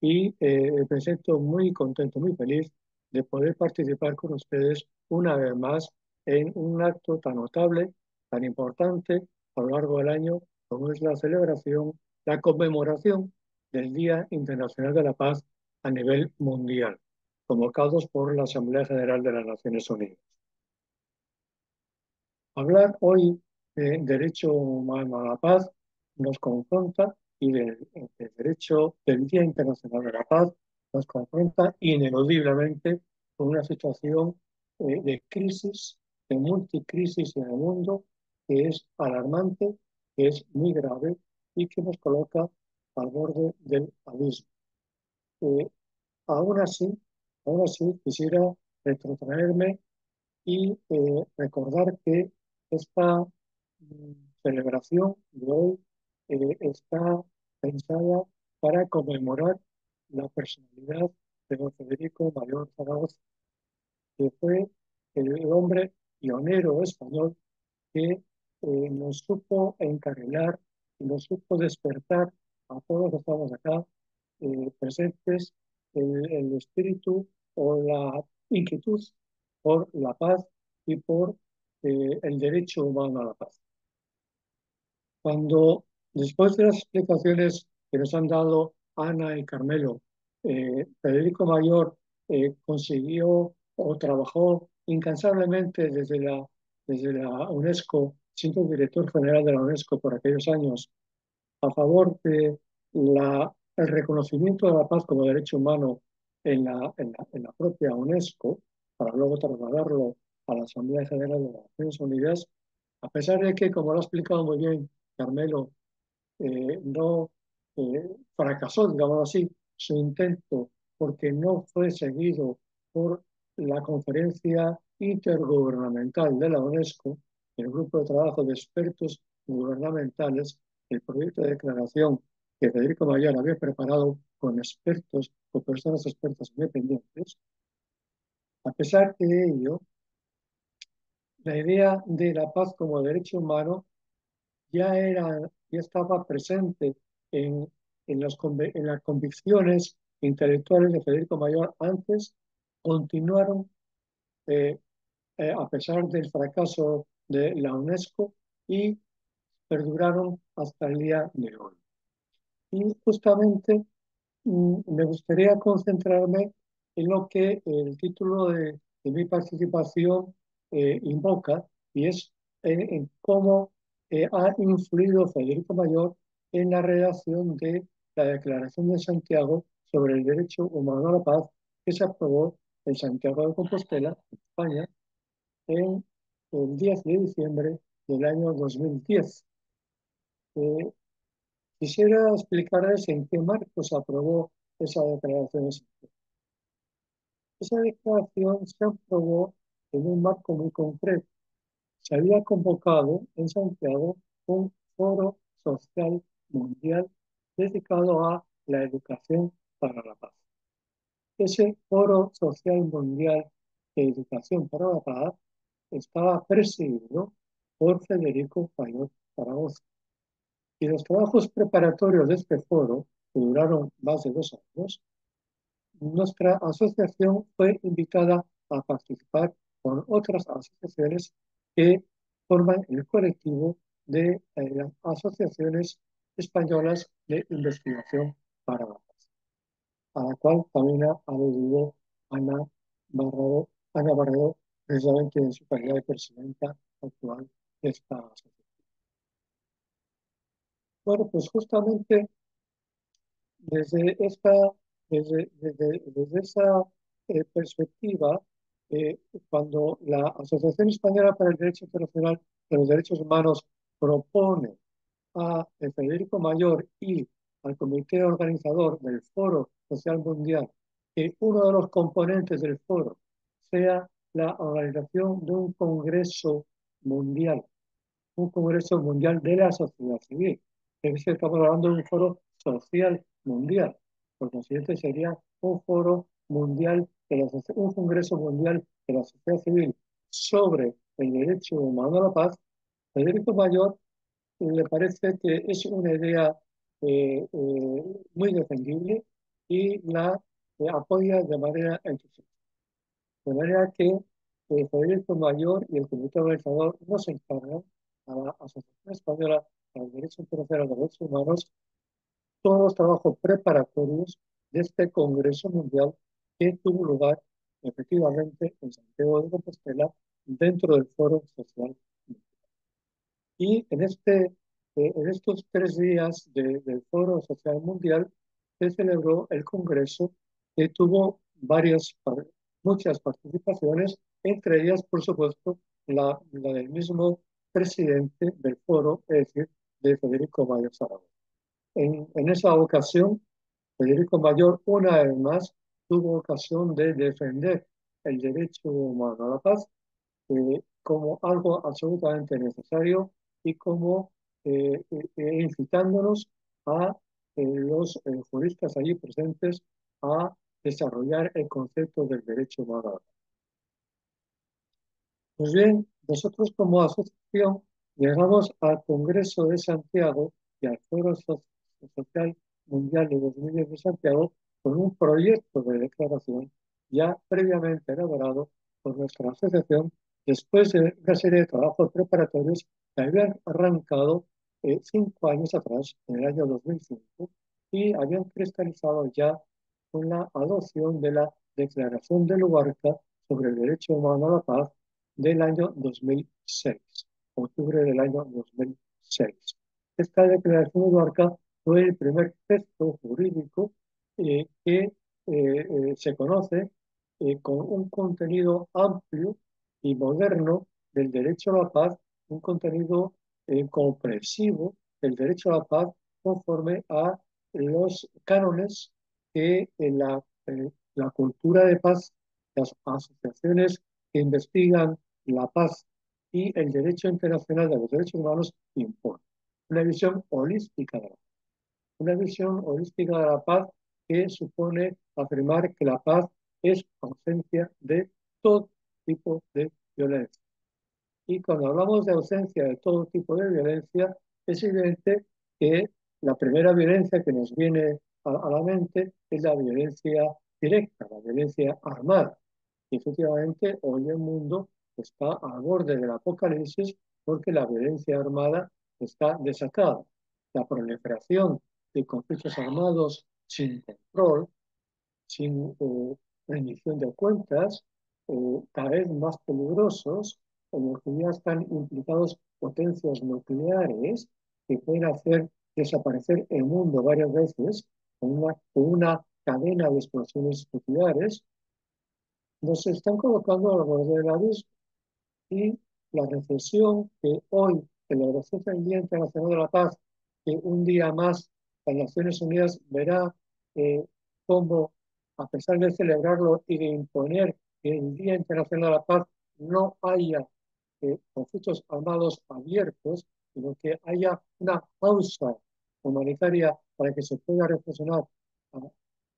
y me siento muy contento, muy feliz de poder participar con ustedes una vez más en un acto tan notable, tan importante a lo largo del año, como es la celebración, la conmemoración del Día Internacional de la Paz a nivel mundial, convocados por la Asamblea General de las Naciones Unidas. Hablar hoy de derecho humano a la paz nos confronta y del derecho del Día Internacional de la Paz nos confronta ineludiblemente con una situación de crisis, de multicrisis en el mundo que es alarmante, que es muy grave y que nos coloca al borde del abismo. Eh, aún así, aún así quisiera retrotraerme y recordar que esta celebración de hoy está pensada para conmemorar la personalidad de don Federico Mayor Zaragoza, que fue el hombre pionero español que nos supo encarrilar y nos supo despertar a todos los que estamos acá presentes el espíritu o la inquietud por la paz y por el derecho humano a la paz. Cuando, después de las explicaciones que nos han dado Ana y Carmelo, Federico Mayor consiguió o trabajó incansablemente desde la UNESCO, siendo director general de la UNESCO por aquellos años, a favor de el reconocimiento de la paz como derecho humano en la propia UNESCO, para luego trasladarlo a la Asamblea General de las Naciones Unidas, a pesar de que, como lo ha explicado muy bien Carmelo, no fracasó, digamos así, su intento porque no fue seguido por la conferencia intergubernamental de la UNESCO, el grupo de trabajo de expertos gubernamentales, el proyecto de declaración que Federico Mayor había preparado con expertos o personas expertas independientes. A pesar de ello, la idea de la paz como derecho humano ya estaba presente en las convicciones intelectuales de Federico Mayor antes, continuaron eh, a pesar del fracaso de la UNESCO y perduraron hasta el día de hoy. Y justamente me gustaría concentrarme en lo que el título de mi participación invoca, y es en cómo ha influido Federico Mayor en la redacción de la Declaración de Santiago sobre el derecho humano a la paz, que se aprobó en Santiago de Compostela, España, en el 10 de diciembre del año 2010. Eh, Quisiera explicarles en qué marco se aprobó esa declaración. Esa declaración se aprobó en un marco muy concreto. Se había convocado en Santiago un foro social mundial dedicado a la educación para la paz. Ese foro social mundial de educación para la paz estaba presidido por Federico Mayor Zaragoza. Y los trabajos preparatorios de este foro, que duraron más de 2 años, nuestra asociación fue invitada a participar con otras asociaciones que forman el colectivo de las asociaciones españolas de investigación para la paz, a la cual también ha aludido Ana Barredo, precisamente en su calidad de presidenta actual de esta asociación. Bueno, pues justamente desde esta, desde esa perspectiva, cuando la Asociación Española para el Derecho Internacional de los Derechos Humanos propone a Federico Mayor y al comité organizador del Foro Social Mundial que uno de los componentes del foro sea la organización de un Congreso Mundial de la Sociedad Civil. Es decir, estamos hablando de un foro social mundial. Por consiguiente, sería un foro mundial, un Congreso Mundial de la Sociedad Civil sobre el derecho humano a la paz. Federico Mayor le parece que es una idea muy defendible y la apoya de manera entusiasta. De manera que el Federico Mayor y el Comité Organizador nos encargan a la Asociación Española para el Derecho Internacional de los Derechos Humanos todos los trabajos preparatorios de este Congreso Mundial que tuvo lugar efectivamente en Santiago de Compostela dentro del Foro Social. Y en estos 3 días del Foro Social Mundial se celebró el Congreso que tuvo muchas participaciones, entre ellas, por supuesto, la del mismo presidente del foro, es decir, de Federico Mayor Zaragoza. En esa ocasión, Federico Mayor, una vez más, tuvo ocasión de defender el derecho humano a la paz como algo absolutamente necesario y como incitándonos a los juristas allí presentes a desarrollar el concepto del derecho humano. Pues bien, nosotros como asociación llegamos al Congreso de Santiago y al Foro Social Mundial de 2010 de Santiago con un proyecto de declaración ya previamente elaborado por nuestra asociación después de una serie de trabajos preparatorios que habían arrancado 5 años atrás, en el año 2005, y habían cristalizado ya con la adopción de la Declaración de Luarca sobre el derecho humano a la paz del año 2006, octubre del año 2006. Esta declaración de Luarca fue el primer texto jurídico que se conoce con un contenido amplio y moderno del derecho a la paz, un contenido comprensivo del derecho a la paz conforme a los cánones que la cultura de paz las asociaciones que investigan la paz y el derecho internacional de los derechos humanos imponen una visión holística de la paz. Una visión holística de la paz que supone afirmar que la paz es ausencia de todo tipo de violencia. Y cuando hablamos de ausencia de todo tipo de violencia, es evidente que la primera violencia que nos viene a la mente es la violencia directa, la violencia armada. Y efectivamente, hoy el mundo está al borde del apocalipsis porque la violencia armada está desatada. La proliferación de conflictos armados sin control, sin rendición de cuentas, cada vez más peligrosos, en los que ya están implicados potencias nucleares que pueden hacer desaparecer el mundo varias veces con una cadena de explosiones nucleares, nos están colocando al borde del abismo. Y la reflexión que hoy celebración del Día Internacional de la Paz, que un día más las Naciones Unidas verá cómo, a pesar de celebrarlo y de imponer que el Día Internacional de la Paz no haya conflictos armados abiertos, sino que haya una pausa humanitaria para que se pueda reflexionar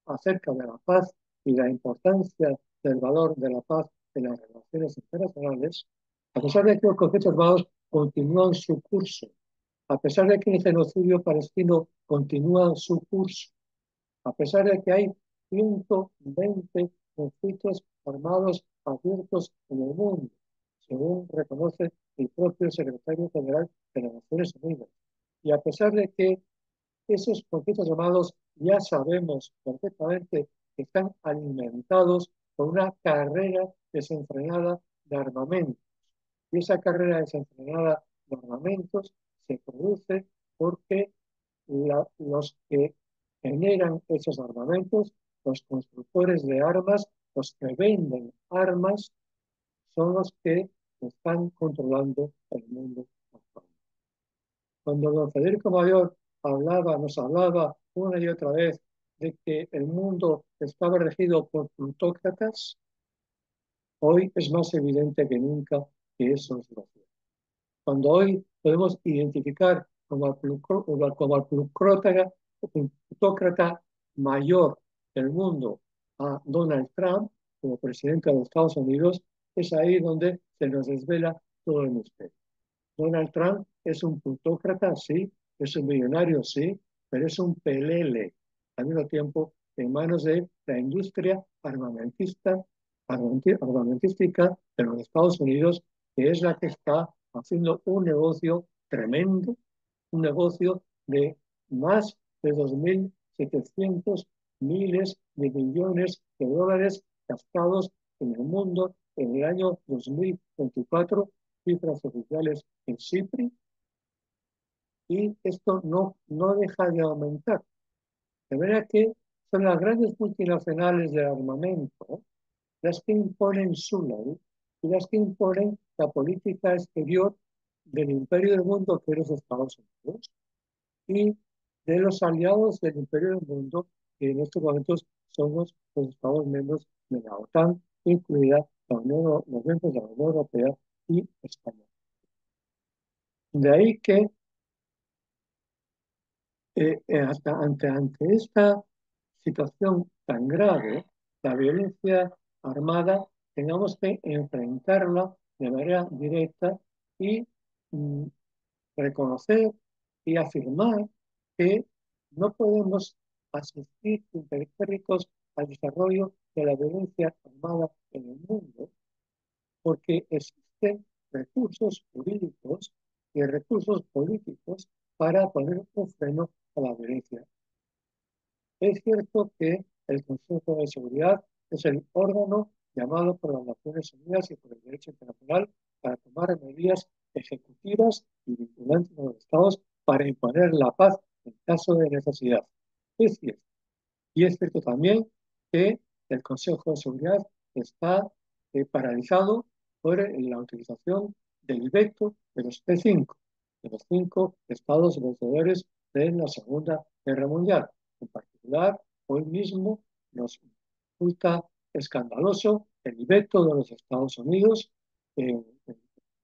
acerca de la paz y la importancia del valor de la paz en las relaciones internacionales, a pesar de que los conflictos armados continúan su curso, a pesar de que el genocidio palestino continúa su curso, a pesar de que hay 120 conflictos armados abiertos en el mundo, según reconoce el propio secretario general de las Naciones Unidas, y a pesar de que esos conflictos armados ya sabemos perfectamente que están alimentados por una carrera desenfrenada de armamentos. Y esa carrera desenfrenada de armamentos se produce porque los que generan esos armamentos, los constructores de armas, los que venden armas, son los que están controlando el mundo actual. Cuando don Federico Mayor nos hablaba una y otra vez de que el mundo estaba regido por plutócratas, hoy es más evidente que nunca que eso es lo cierto. Cuando hoy podemos identificar como al plutócrata mayor del mundo a Donald Trump como presidente de los Estados Unidos, es ahí donde se nos desvela todo el misterio. Donald Trump es un plutócrata, sí, es un millonario, sí, pero es un pelele al mismo tiempo en manos de la industria armamentística de los Estados Unidos, que es la que está haciendo un negocio tremendo, un negocio de más de 2.700 miles de millones de dólares gastados en el mundo en el año 2024, cifras oficiales en CIPRI, y esto no deja de aumentar. De manera que son las grandes multinacionales del armamento las que imponen su ley y las que imponen la política exterior del imperio del mundo, que es los Estados Unidos, y de los aliados del imperio del mundo, que en estos momentos somos los Estados miembros de la OTAN, incluida los miembros de la Unión Europea y España. De ahí que ante esta situación tan grave, la violencia armada, tengamos que enfrentarla de manera directa y mm, reconocer y afirmar que no podemos asistir impertérritos al desarrollo de la violencia armada en el mundo, porque existen recursos jurídicos y recursos políticos para poner un freno a la violencia. Es cierto que el Consejo de Seguridad es el órgano llamado por las Naciones Unidas y por el derecho internacional para tomar medidas ejecutivas y vinculantes a los estados para imponer la paz en caso de necesidad. Es cierto. Y es cierto también que el Consejo de Seguridad está paralizado por la utilización del veto de los P5, de los 5 estados vencedores de la Segunda Guerra Mundial. En particular, hoy mismo nos resulta escandaloso el veto de los Estados Unidos la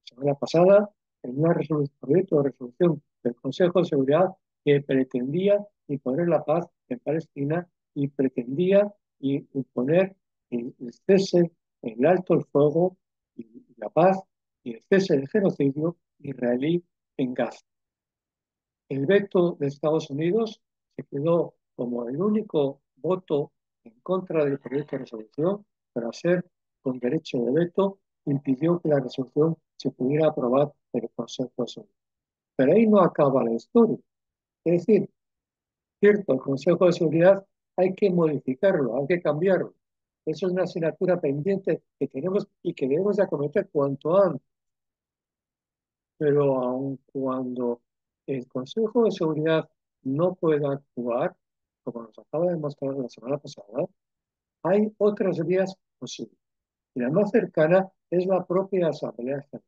semana pasada en una proyecto de resolución del Consejo de Seguridad que pretendía imponer la paz en Palestina y pretendía imponer el cese, el alto el fuego y la paz y el cese del genocidio israelí en Gaza. El veto de Estados Unidos se quedó como el único voto en contra del proyecto de resolución, pero ser con derecho de veto impidió que la resolución se pudiera aprobar en el Consejo de Seguridad. Pero ahí no acaba la historia. Es decir, cierto, el Consejo de Seguridad hay que modificarlo, hay que cambiarlo. Eso es una asignatura pendiente que tenemos y que debemos de acometer cuanto antes. Pero aun cuando el Consejo de Seguridad no pueda actuar, como nos acaba de demostrar la semana pasada, hay otras vías posibles. Y la más cercana es la propia Asamblea General.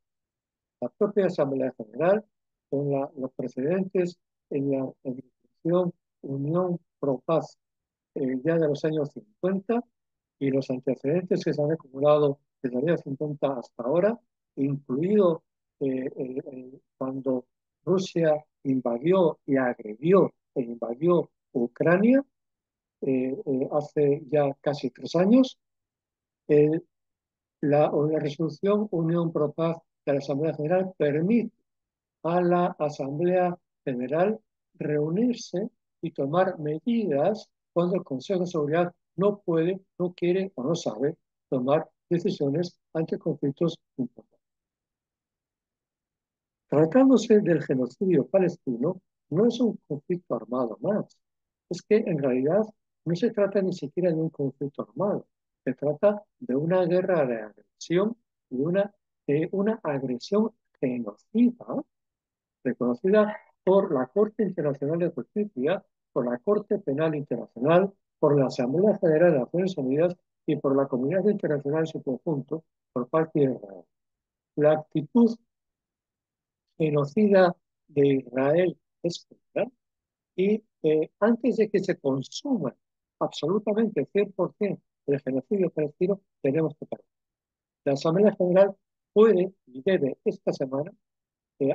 La propia Asamblea General, con los precedentes en la institución Unión Pro Paz ya de los años 50 y los antecedentes que se han acumulado desde los años 50 hasta ahora, incluido cuando Rusia invadió y agredió e invadió Ucrania hace ya casi 3 años, eh, la resolución Unión Pro Paz de la Asamblea General permite a la Asamblea General reunirse y tomar medidas cuando el Consejo de Seguridad no puede, no quiere o no sabe tomar decisiones ante conflictos importantes. Tratándose del genocidio palestino, no es un conflicto armado más. Es que en realidad no se trata ni siquiera de un conflicto armado. Se trata de una guerra de agresión y de una agresión genocida reconocida por la Corte Internacional de Justicia, por la Corte Penal Internacional, por la Asamblea General de las Naciones Unidas y por la comunidad internacional en su conjunto por parte de Israel. La actitud genocida de Israel es clara y antes de que se consuma absolutamente 100% el genocidio palestino, tenemos que parar. La Asamblea General puede y debe esta semana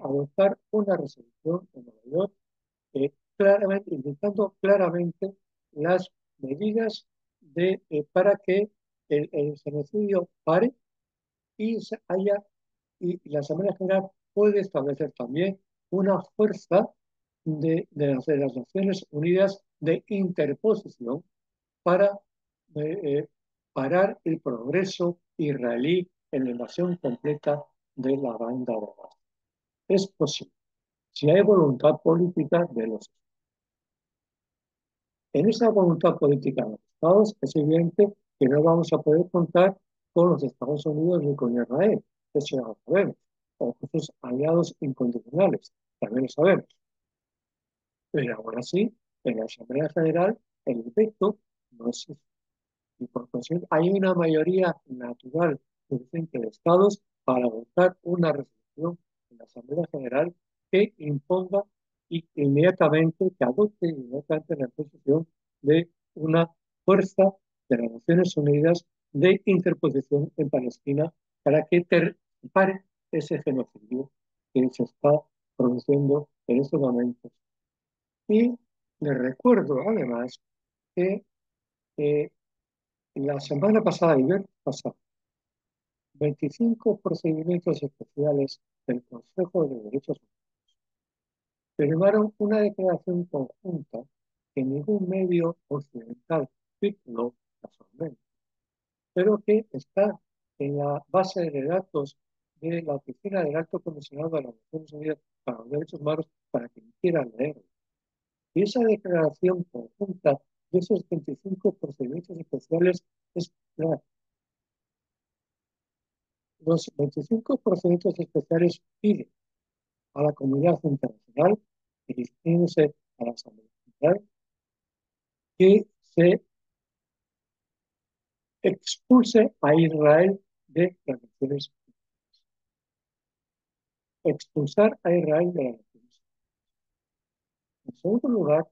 adoptar una resolución en Nueva York claramente, indicando claramente las medidas para que el genocidio pare y y la Asamblea General puede establecer también una fuerza de las Naciones Unidas de interposición para parar el progreso israelí en la invasión completa de la banda de Gaza. Es posible, si hay voluntad política de los Estados. En esa voluntad política de los Estados es evidente que no vamos a poder contar con los Estados Unidos ni con Israel, eso ya lo sabemos, o con sus aliados incondicionales, también lo sabemos. Pero aún así, en la Asamblea General, el veto no existe. Y por consiguiente, hay una mayoría natural suficiente de estados para votar una resolución en la Asamblea General que imponga inmediatamente, que adopte inmediatamente la posición de una fuerza de las Naciones Unidas de interposición en Palestina para que pare ese genocidio que se está produciendo en estos momentos. Y les recuerdo además que eh, la semana pasada, el viernes pasado, 25 procedimientos especiales del Consejo de Derechos Humanos firmaron una declaración conjunta que ningún medio occidental tituló casualmente, pero que está en la base de datos de la Oficina del Alto Comisionado de las Naciones Unidas para los Derechos Humanos para quien quiera leerlo. Y esa declaración conjunta de esos 25 procedimientos especiales es clara. Los 25 procedimientos especiales piden a la comunidad internacional, dirigiéndose a la Asamblea General, que se expulse a Israel de las Naciones Unidas. Expulsar a Israel de las Naciones Unidas. En segundo lugar,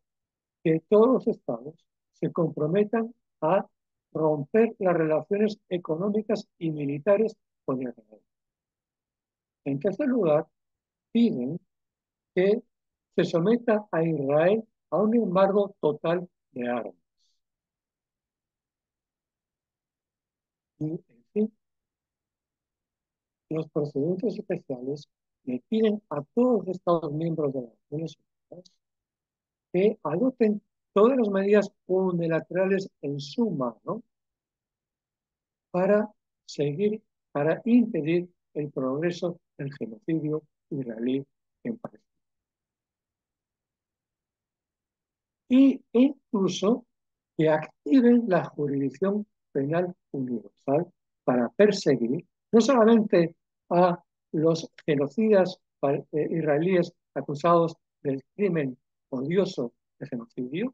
que todos los estados se comprometan a romper las relaciones económicas y militares con Israel. En tercer lugar, piden que se someta a Israel a un embargo total de armas. Y, en fin, los procedimientos especiales le piden a todos los Estados miembros de las Naciones Unidas que adopten todas las medidas unilaterales en su mano para seguir, para impedir el progreso del genocidio israelí en Palestina. Y incluso que activen la jurisdicción penal universal para perseguir no solamente a los genocidas israelíes acusados del crimen odioso de genocidio,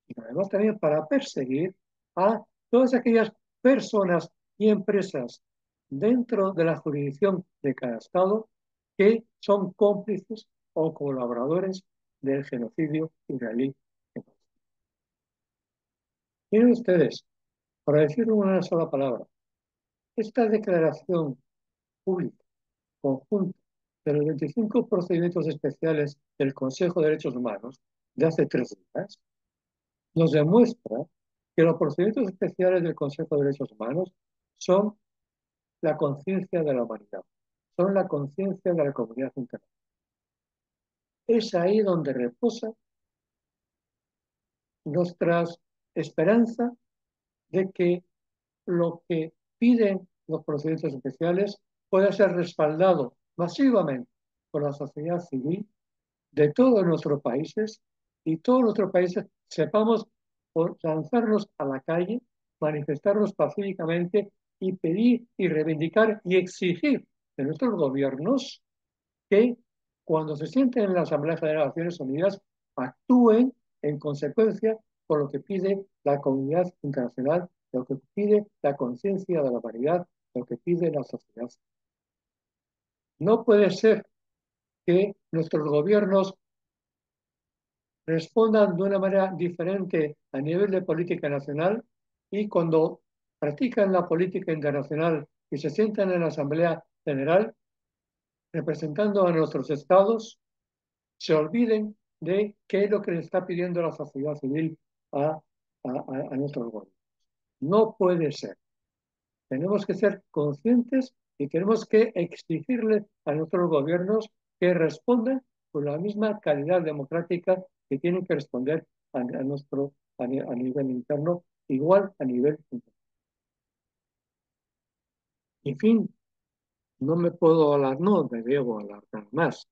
sino además también para perseguir a todas aquellas personas y empresas dentro de la jurisdicción de cada Estado que son cómplices o colaboradores del genocidio israelí. Miren ustedes, para decir una sola palabra, esta declaración pública conjunta de los 25 procedimientos especiales del Consejo de Derechos Humanos de hace 3 días nos demuestra que los procedimientos especiales del Consejo de Derechos Humanos son la conciencia de la humanidad, son la conciencia de la comunidad internacional. Es ahí donde reposa nuestra esperanza de que lo que piden los procedimientos especiales pueda ser respaldado masivamente por la sociedad civil de todos nuestros países y todos nuestros países sepamos lanzarnos a la calle, manifestarnos pacíficamente y pedir y reivindicar y exigir de nuestros gobiernos que cuando se sienten en la Asamblea General de las Naciones Unidas actúen en consecuencia con lo que pide la comunidad internacional, lo que pide la conciencia de la humanidad, lo que pide la sociedad. No puede ser que nuestros gobiernos respondan de una manera diferente a nivel de política nacional y cuando practican la política internacional y se sientan en la Asamblea General representando a nuestros estados, se olviden de qué es lo que le está pidiendo la sociedad civil a nuestros gobiernos. No puede ser. Tenemos que ser conscientes y tenemos que exigirle a nuestros gobiernos que respondan con la misma calidad democrática que tienen que responder a nivel interno, igual a nivel internacional. En fin, no me puedo hablar, no me debo alargar más,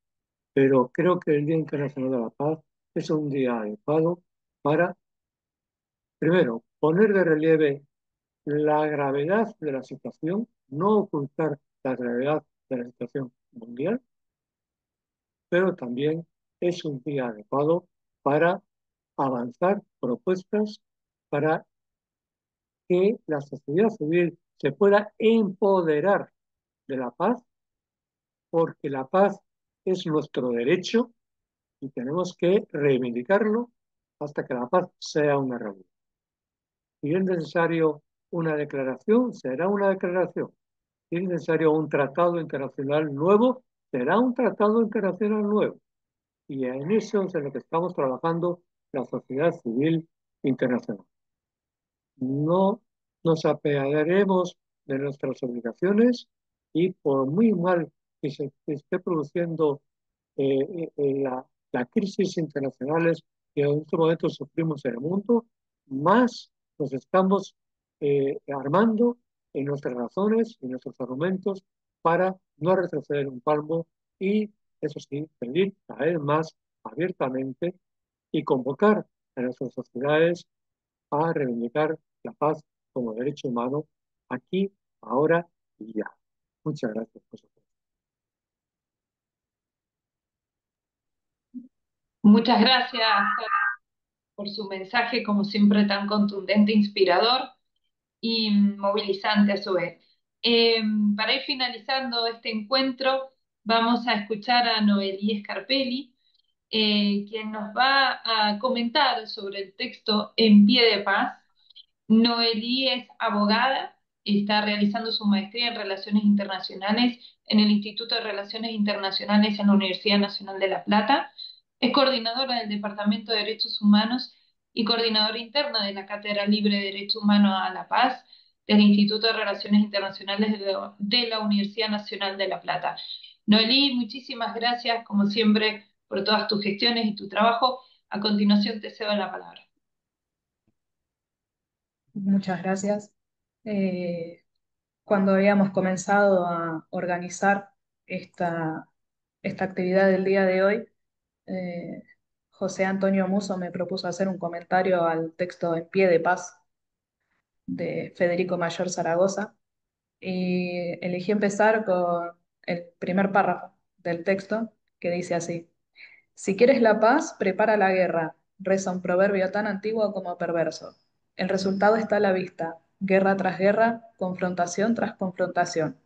pero creo que el Día Internacional de la Paz es un día adecuado para, primero, poner de relieve la gravedad de la situación, no ocultar la gravedad de la situación mundial, pero también es un día adecuado para avanzar propuestas para que la sociedad civil se pueda empoderar de la paz, porque la paz es nuestro derecho y tenemos que reivindicarlo hasta que la paz sea una realidad. Si es necesario una declaración, será una declaración. Si es necesario un tratado internacional nuevo, será un tratado internacional nuevo. Y en eso es en lo que estamos trabajando la sociedad civil internacional. No nos apearemos de nuestras obligaciones y por muy mal que se esté produciendo las crisis internacionales que en estos momentos sufrimos en el mundo, más nos estamos armando en nuestras razones y nuestros argumentos para no retroceder un palmo y, eso sí, pedir cada vez más abiertamente y convocar a nuestras sociedades a reivindicar la paz como derecho humano aquí, ahora y ya. Muchas gracias por su atención. Muchas gracias por su mensaje, como siempre, tan contundente, inspirador y movilizante a su vez. Para ir finalizando este encuentro, vamos a escuchar a Noelí Scarpelli, quien nos va a comentar sobre el texto En pie de paz. Noelí es abogada, está realizando su maestría en Relaciones Internacionales en el Instituto de Relaciones Internacionales en la Universidad Nacional de La Plata. Es coordinadora del Departamento de Derechos Humanos y coordinadora interna de la Cátedra Libre de Derechos Humanos a la Paz del Instituto de Relaciones Internacionales de la Universidad Nacional de La Plata. Noelí, muchísimas gracias, como siempre, por todas tus gestiones y tu trabajo. A continuación te cedo la palabra. Muchas gracias. Eh, Cuando habíamos comenzado a organizar esta, esta actividad del día de hoy, eh, José Antonio Musso me propuso hacer un comentario al texto En pie de paz de Federico Mayor Zaragoza y elegí empezar con el primer párrafo del texto que dice así: Si quieres la paz, prepara la guerra, reza un proverbio tan antiguo como perverso. El resultado está a la vista, guerra tras guerra, confrontación tras confrontación.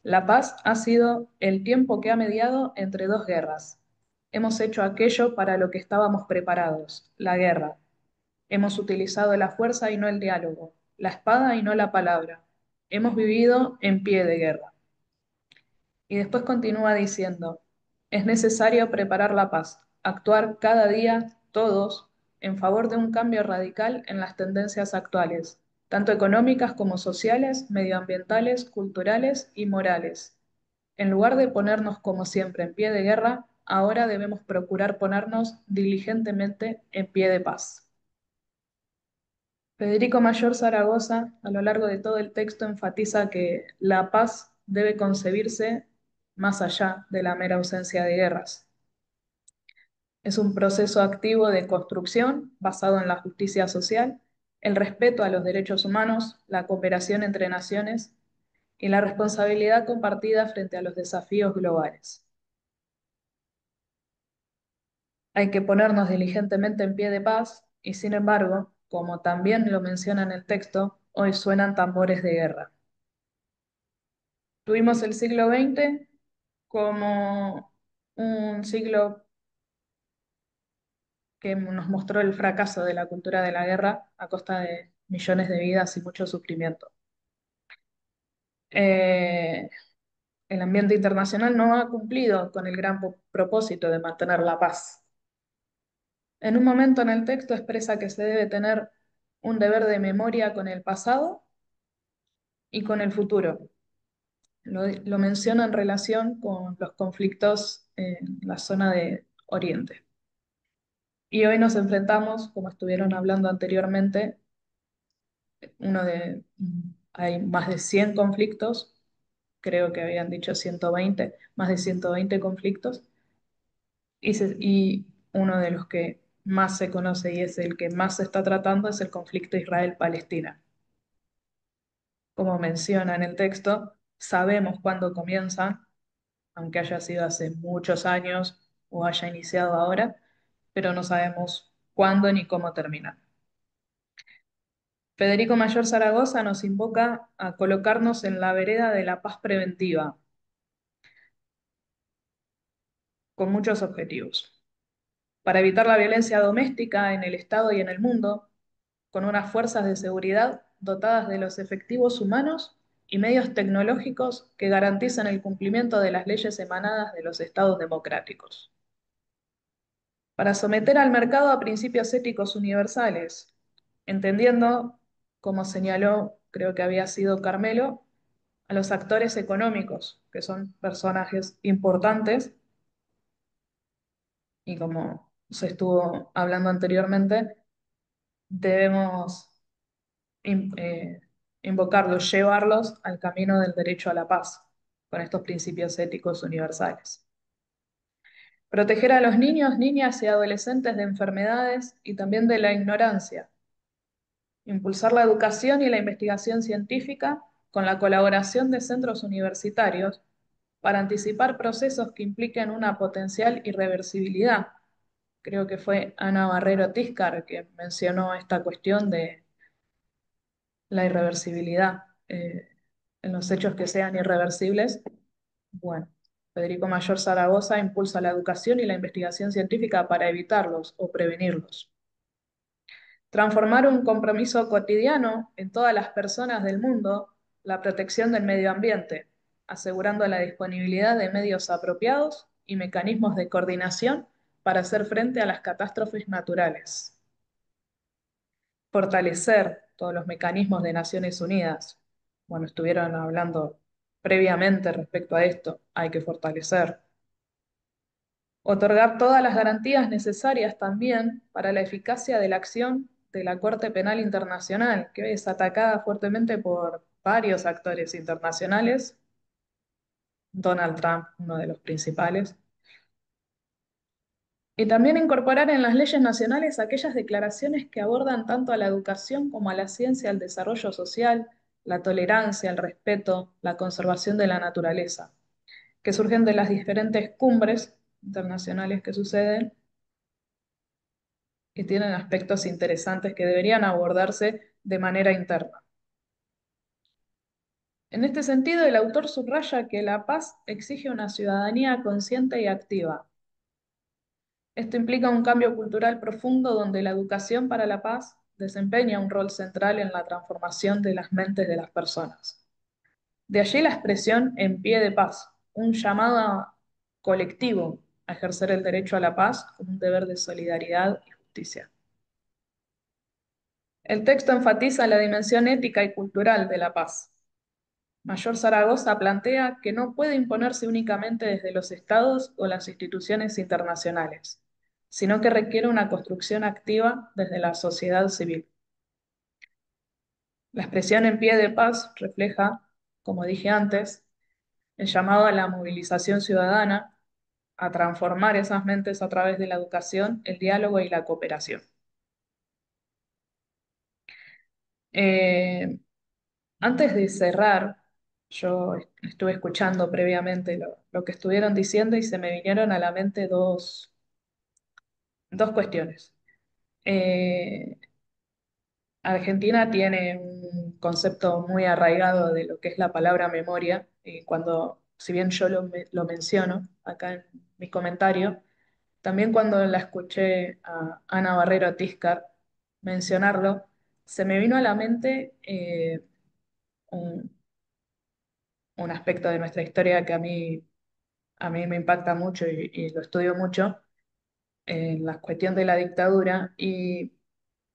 La paz ha sido el tiempo que ha mediado entre dos guerras. Hemos hecho aquello para lo que estábamos preparados, la guerra. Hemos utilizado la fuerza y no el diálogo, la espada y no la palabra. Hemos vivido en pie de guerra. Y después continúa diciendo, es necesario preparar la paz, actuar cada día, todos, en favor de un cambio radical en las tendencias actuales, tanto económicas como sociales, medioambientales, culturales y morales. En lugar de ponernos como siempre en pie de guerra, ahora debemos procurar ponernos diligentemente en pie de paz. Federico Mayor Zaragoza, a lo largo de todo el texto, enfatiza que la paz debe concebirse más allá de la mera ausencia de guerras. Es un proceso activo de construcción basado en la justicia social, el respeto a los derechos humanos, la cooperación entre naciones y la responsabilidad compartida frente a los desafíos globales. Hay que ponernos diligentemente en pie de paz y, sin embargo, como también lo menciona en el texto, hoy suenan tambores de guerra. Tuvimos el siglo XX como un siglo que nos mostró el fracaso de la cultura de la guerra a costa de millones de vidas y mucho sufrimiento. Eh, el ambiente internacional no ha cumplido con el gran propósito de mantener la paz. En un momento en el texto expresa que se debe tener un deber de memoria con el pasado y con el futuro. Lo menciona en relación con los conflictos en la zona de Oriente. Y hoy nos enfrentamos, como estuvieron hablando anteriormente, hay más de 100 conflictos, creo que habían dicho 120, más de 120 conflictos, y uno de los que más se conoce y es el que más se está tratando es el conflicto Israel-Palestina. Como menciona en el texto, sabemos cuándo comienzan, aunque haya sido hace muchos años o haya iniciado ahora, pero no sabemos cuándo ni cómo termina. Federico Mayor Zaragoza nos invoca a colocarnos en la vereda de la paz preventiva, con muchos objetivos. Para evitar la violencia doméstica en el Estado y en el mundo, con unas fuerzas de seguridad dotadas de los efectivos humanos y medios tecnológicos que garanticen el cumplimiento de las leyes emanadas de los estados democráticos. Para someter al mercado a principios éticos universales, entendiendo, como señaló, creo que había sido Carmelo, a los actores económicos, que son personajes importantes, y como se estuvo hablando anteriormente, debemos in- eh, invocarlos, llevarlos al camino del derecho a la paz, con estos principios éticos universales. Proteger a los niños, niñas y adolescentes de enfermedades y también de la ignorancia. Impulsar la educación y la investigación científica con la colaboración de centros universitarios para anticipar procesos que impliquen una potencial irreversibilidad. Creo que fue Ana Barrero Tiscar que mencionó esta cuestión de la irreversibilidad en los hechos que sean irreversibles. Bueno, Federico Mayor Zaragoza impulsa la educación y la investigación científica para evitarlos o prevenirlos. Transformar un compromiso cotidiano en todas las personas del mundo, la protección del medio ambiente, asegurando la disponibilidad de medios apropiados y mecanismos de coordinación para hacer frente a las catástrofes naturales. Fortalecer todos los mecanismos de Naciones Unidas. Bueno, estuvieron hablando previamente respecto a esto, hay que fortalecer. Otorgar todas las garantías necesarias también para la eficacia de la acción de la Corte Penal Internacional, que hoy es atacada fuertemente por varios actores internacionales, Donald Trump, uno de los principales, y también incorporar en las leyes nacionales aquellas declaraciones que abordan tanto a la educación como a la ciencia, al desarrollo social, la tolerancia, el respeto, la conservación de la naturaleza, que surgen de las diferentes cumbres internacionales que suceden y tienen aspectos interesantes que deberían abordarse de manera interna. En este sentido, el autor subraya que la paz exige una ciudadanía consciente y activa. Esto implica un cambio cultural profundo donde la educación para la paz desempeña un rol central en la transformación de las mentes de las personas. De allí la expresión en pie de paz, un llamado colectivo a ejercer el derecho a la paz como un deber de solidaridad y justicia. El texto enfatiza la dimensión ética y cultural de la paz. Mayor Zaragoza plantea que no puede imponerse únicamente desde los estados o las instituciones internacionales, sino que requiere una construcción activa desde la sociedad civil. La expresión en pie de paz refleja, como dije antes, el llamado a la movilización ciudadana, a transformar esas mentes a través de la educación, el diálogo y la cooperación. Eh, Antes de cerrar, yo estuve escuchando previamente lo que estuvieron diciendo y se me vinieron a la mente dos cuestiones. Eh, Argentina tiene un concepto muy arraigado de lo que es la palabra memoria, y cuando, si bien yo lo menciono acá en mi comentario, también cuando la escuché a Ana Barrero Tiscar mencionarlo, se me vino a la mente un, un aspecto de nuestra historia que a mí me impacta mucho y lo estudio mucho, la cuestión de la dictadura. Y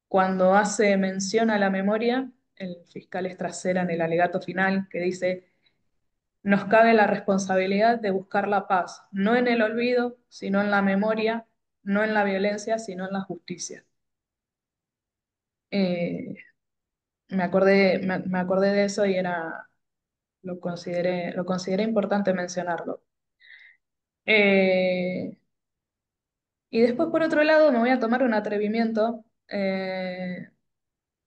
cuando hace mención a la memoria, el fiscal Estracera en el alegato final, que dice, nos cabe la responsabilidad de buscar la paz, no en el olvido, sino en la memoria, no en la violencia, sino en la justicia. Eh, me acordé de eso y lo consideré importante mencionarlo. Eh, y después, por otro lado, me voy a tomar un atrevimiento.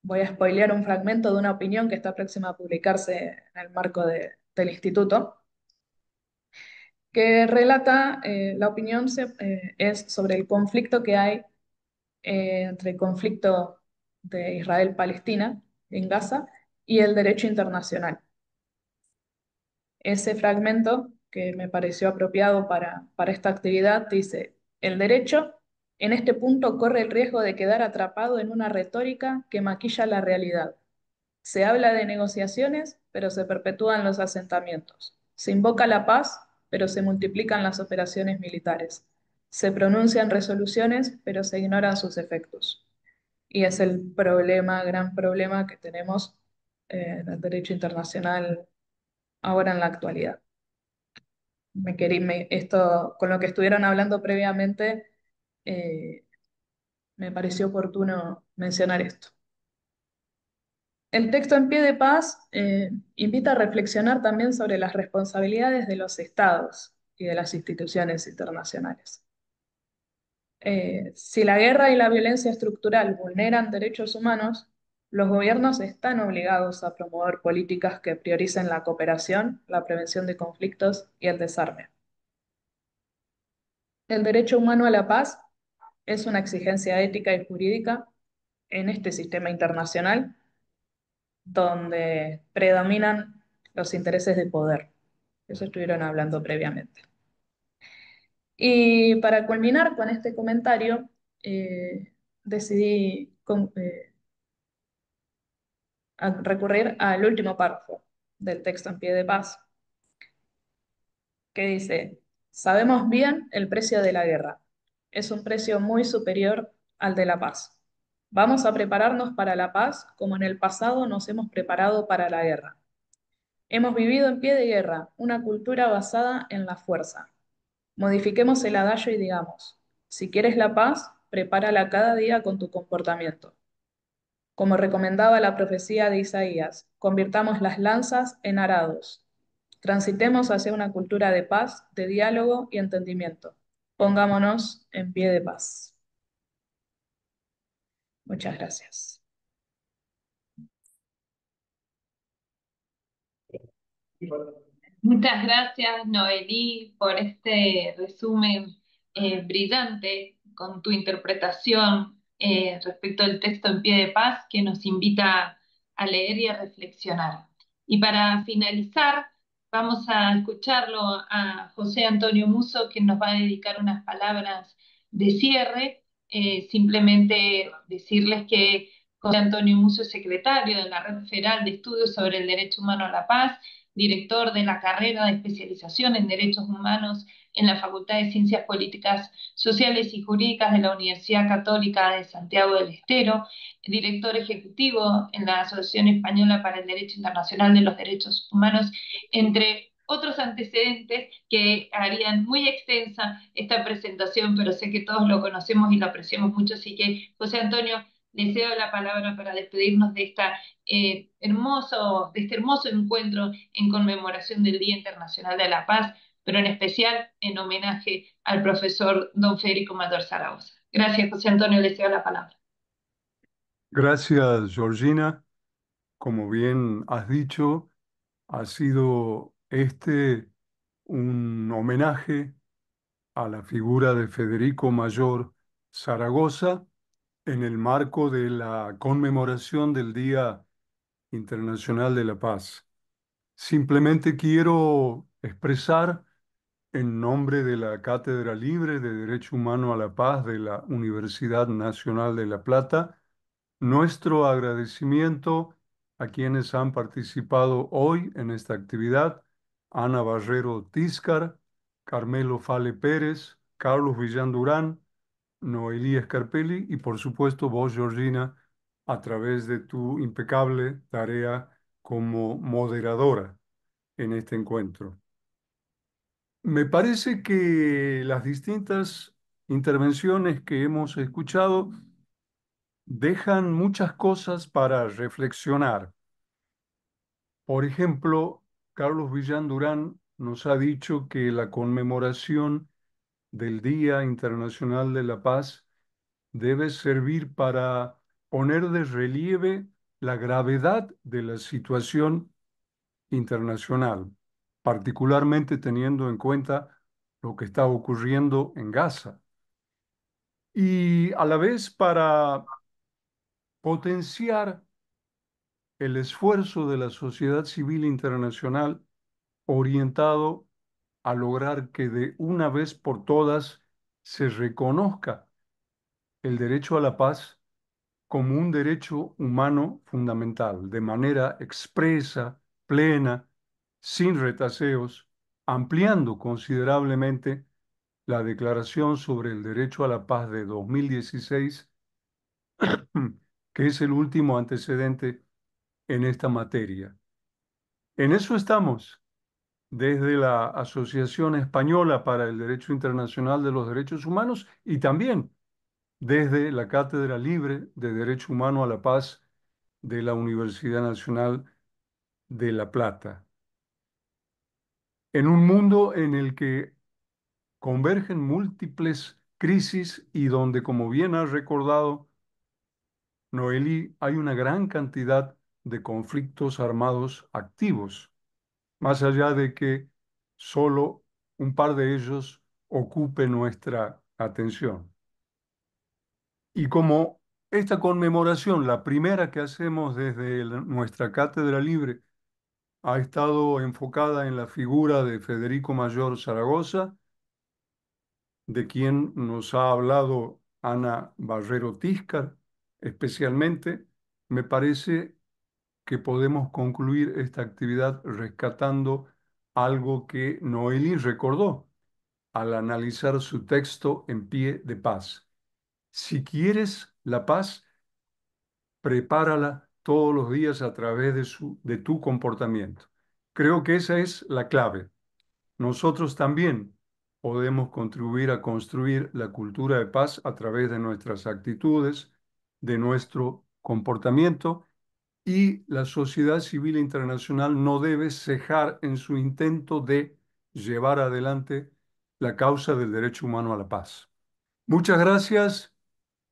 Voy a spoilear un fragmento de una opinión que está próxima a publicarse en el marco del instituto, que relata, la opinión es sobre el conflicto que hay entre el conflicto de Israel-Palestina en Gaza y el derecho internacional. Ese fragmento, que me pareció apropiado para esta actividad, dice, el derecho en este punto corre el riesgo de quedar atrapado en una retórica que maquilla la realidad. Se habla de negociaciones, pero se perpetúan los asentamientos. Se invoca la paz, pero se multiplican las operaciones militares. Se pronuncian resoluciones, pero se ignoran sus efectos. Y es el problema, gran problema que tenemos en el derecho internacional ahora en la actualidad. Esto, con lo que estuvieron hablando previamente, eh, me pareció oportuno mencionar esto. El texto en pie de paz invita a reflexionar también sobre las responsabilidades de los estados y de las instituciones internacionales. Si la guerra y la violencia estructural vulneran derechos humanos, los gobiernos están obligados a promover políticas que prioricen la cooperación, la prevención de conflictos y el desarme. El derecho humano a la paz es una exigencia ética y jurídica en este sistema internacional donde predominan los intereses de poder. Eso estuvieron hablando previamente. Y para culminar con este comentario, decidí a recurrir al último párrafo del texto en pie de paz, que dice: sabemos bien el precio de la guerra. Es un precio muy superior al de la paz. Vamos a prepararnos para la paz como en el pasado nos hemos preparado para la guerra. Hemos vivido en pie de guerra una cultura basada en la fuerza. Modifiquemos el adagio y digamos: si quieres la paz, prepárala cada día con tu comportamiento. Como recomendaba la profecía de Isaías, convirtamos las lanzas en arados. Transitemos hacia una cultura de paz, de diálogo y entendimiento. Pongámonos en pie de paz. Muchas gracias. Muchas gracias, Noelí, por este resumen brillante con tu interpretación respecto al texto en pie de paz que nos invita a leer y a reflexionar. Y para finalizar, vamos a escucharlo a José Antonio Musso, que nos va a dedicar unas palabras de cierre. Simplemente decirles que José Antonio Musso es secretario de la Red Federal de Estudios sobre el Derecho Humano a la Paz, director de la carrera de especialización en Derechos Humanos en la Facultad de Ciencias Políticas, Sociales y Jurídicas de la Universidad Católica de Santiago del Estero, director ejecutivo en la Asociación Española para el Derecho Internacional de los Derechos Humanos, entre otros antecedentes que harían muy extensa esta presentación, pero sé que todos lo conocemos y lo apreciamos mucho, así que, José Antonio, les cedo la palabra para despedirnos de este hermoso encuentro en conmemoración del Día Internacional de la Paz, pero en especial en homenaje al profesor don Federico Mayor Zaragoza. Gracias, José Antonio, le cedo la palabra. Gracias, Georgina. Como bien has dicho, ha sido este un homenaje a la figura de Federico Mayor Zaragoza en el marco de la conmemoración del Día Internacional de la Paz. Simplemente quiero expresar en nombre de la Cátedra Libre de Derecho Humano a la Paz de la Universidad Nacional de La Plata nuestro agradecimiento a quienes han participado hoy en esta actividad: Ana Barrero Tiscar, Carmelo Fale Pérez, Carlos Villán Durán, Noelí Scarpelli y por supuesto vos, Georgina, a través de tu impecable tarea como moderadora en este encuentro. Me parece que las distintas intervenciones que hemos escuchado dejan muchas cosas para reflexionar. Por ejemplo, Carlos Villán Durán nos ha dicho que la conmemoración del Día Internacional de la Paz debe servir para poner de relieve la gravedad de la situación internacional, particularmente teniendo en cuenta lo que está ocurriendo en Gaza. Y a la vez para potenciar el esfuerzo de la sociedad civil internacional orientado a lograr que de una vez por todas se reconozca el derecho a la paz como un derecho humano fundamental, de manera expresa, plena, sin retaseos, ampliando considerablemente la Declaración sobre el Derecho a la Paz de 2016, que es el último antecedente en esta materia. En eso estamos, desde la Asociación Española para el Derecho Internacional de los Derechos Humanos y también desde la Cátedra Libre de Derecho Humano a la Paz de la Universidad Nacional de La Plata. En un mundo en el que convergen múltiples crisis y donde, como bien ha recordado Noelí, hay una gran cantidad de conflictos armados activos, más allá de que solo un par de ellos ocupe nuestra atención. Y como esta conmemoración, la primera que hacemos desde nuestra Cátedra Libre, ha estado enfocada en la figura de Federico Mayor Zaragoza, de quien nos ha hablado Ana Barrero Tiscar, especialmente, me parece que podemos concluir esta actividad rescatando algo que Noelí recordó al analizar su texto En pie de paz. Si quieres la paz, prepárala todos los días a través de tu comportamiento. Creo que esa es la clave. Nosotros también podemos contribuir a construir la cultura de paz a través de nuestras actitudes, de nuestro comportamiento, y la sociedad civil internacional no debe cejar en su intento de llevar adelante la causa del derecho humano a la paz. Muchas gracias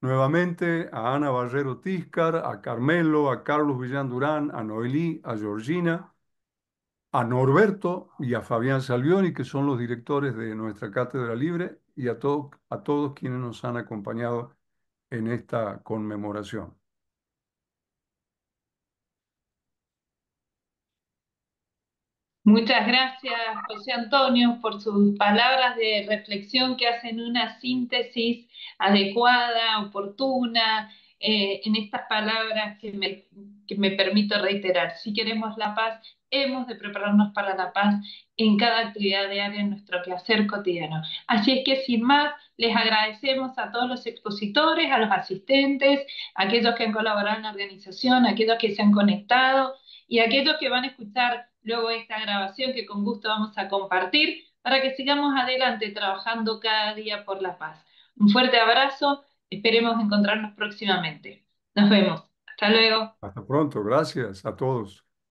nuevamente a Ana Barrero Tiscar, a Carmelo, a Carlos Villán Durán, a Noelí, a Georgina, a Norberto y a Fabián Salvioni, que son los directores de nuestra Cátedra Libre, y a todos quienes nos han acompañado en esta conmemoración. Muchas gracias, José Antonio, por sus palabras de reflexión que hacen una síntesis adecuada, oportuna, en estas palabras que me permito reiterar. Si queremos la paz, hemos de prepararnos para la paz en cada actividad diaria en nuestro quehacer cotidiano. Así es que, sin más, les agradecemos a todos los expositores, a los asistentes, a aquellos que han colaborado en la organización, a aquellos que se han conectado y a aquellos que van a escuchar luego esta grabación que con gusto vamos a compartir para que sigamos adelante trabajando cada día por la paz. Un fuerte abrazo, esperemos encontrarnos próximamente. Nos vemos. Hasta luego. Hasta pronto, gracias a todos.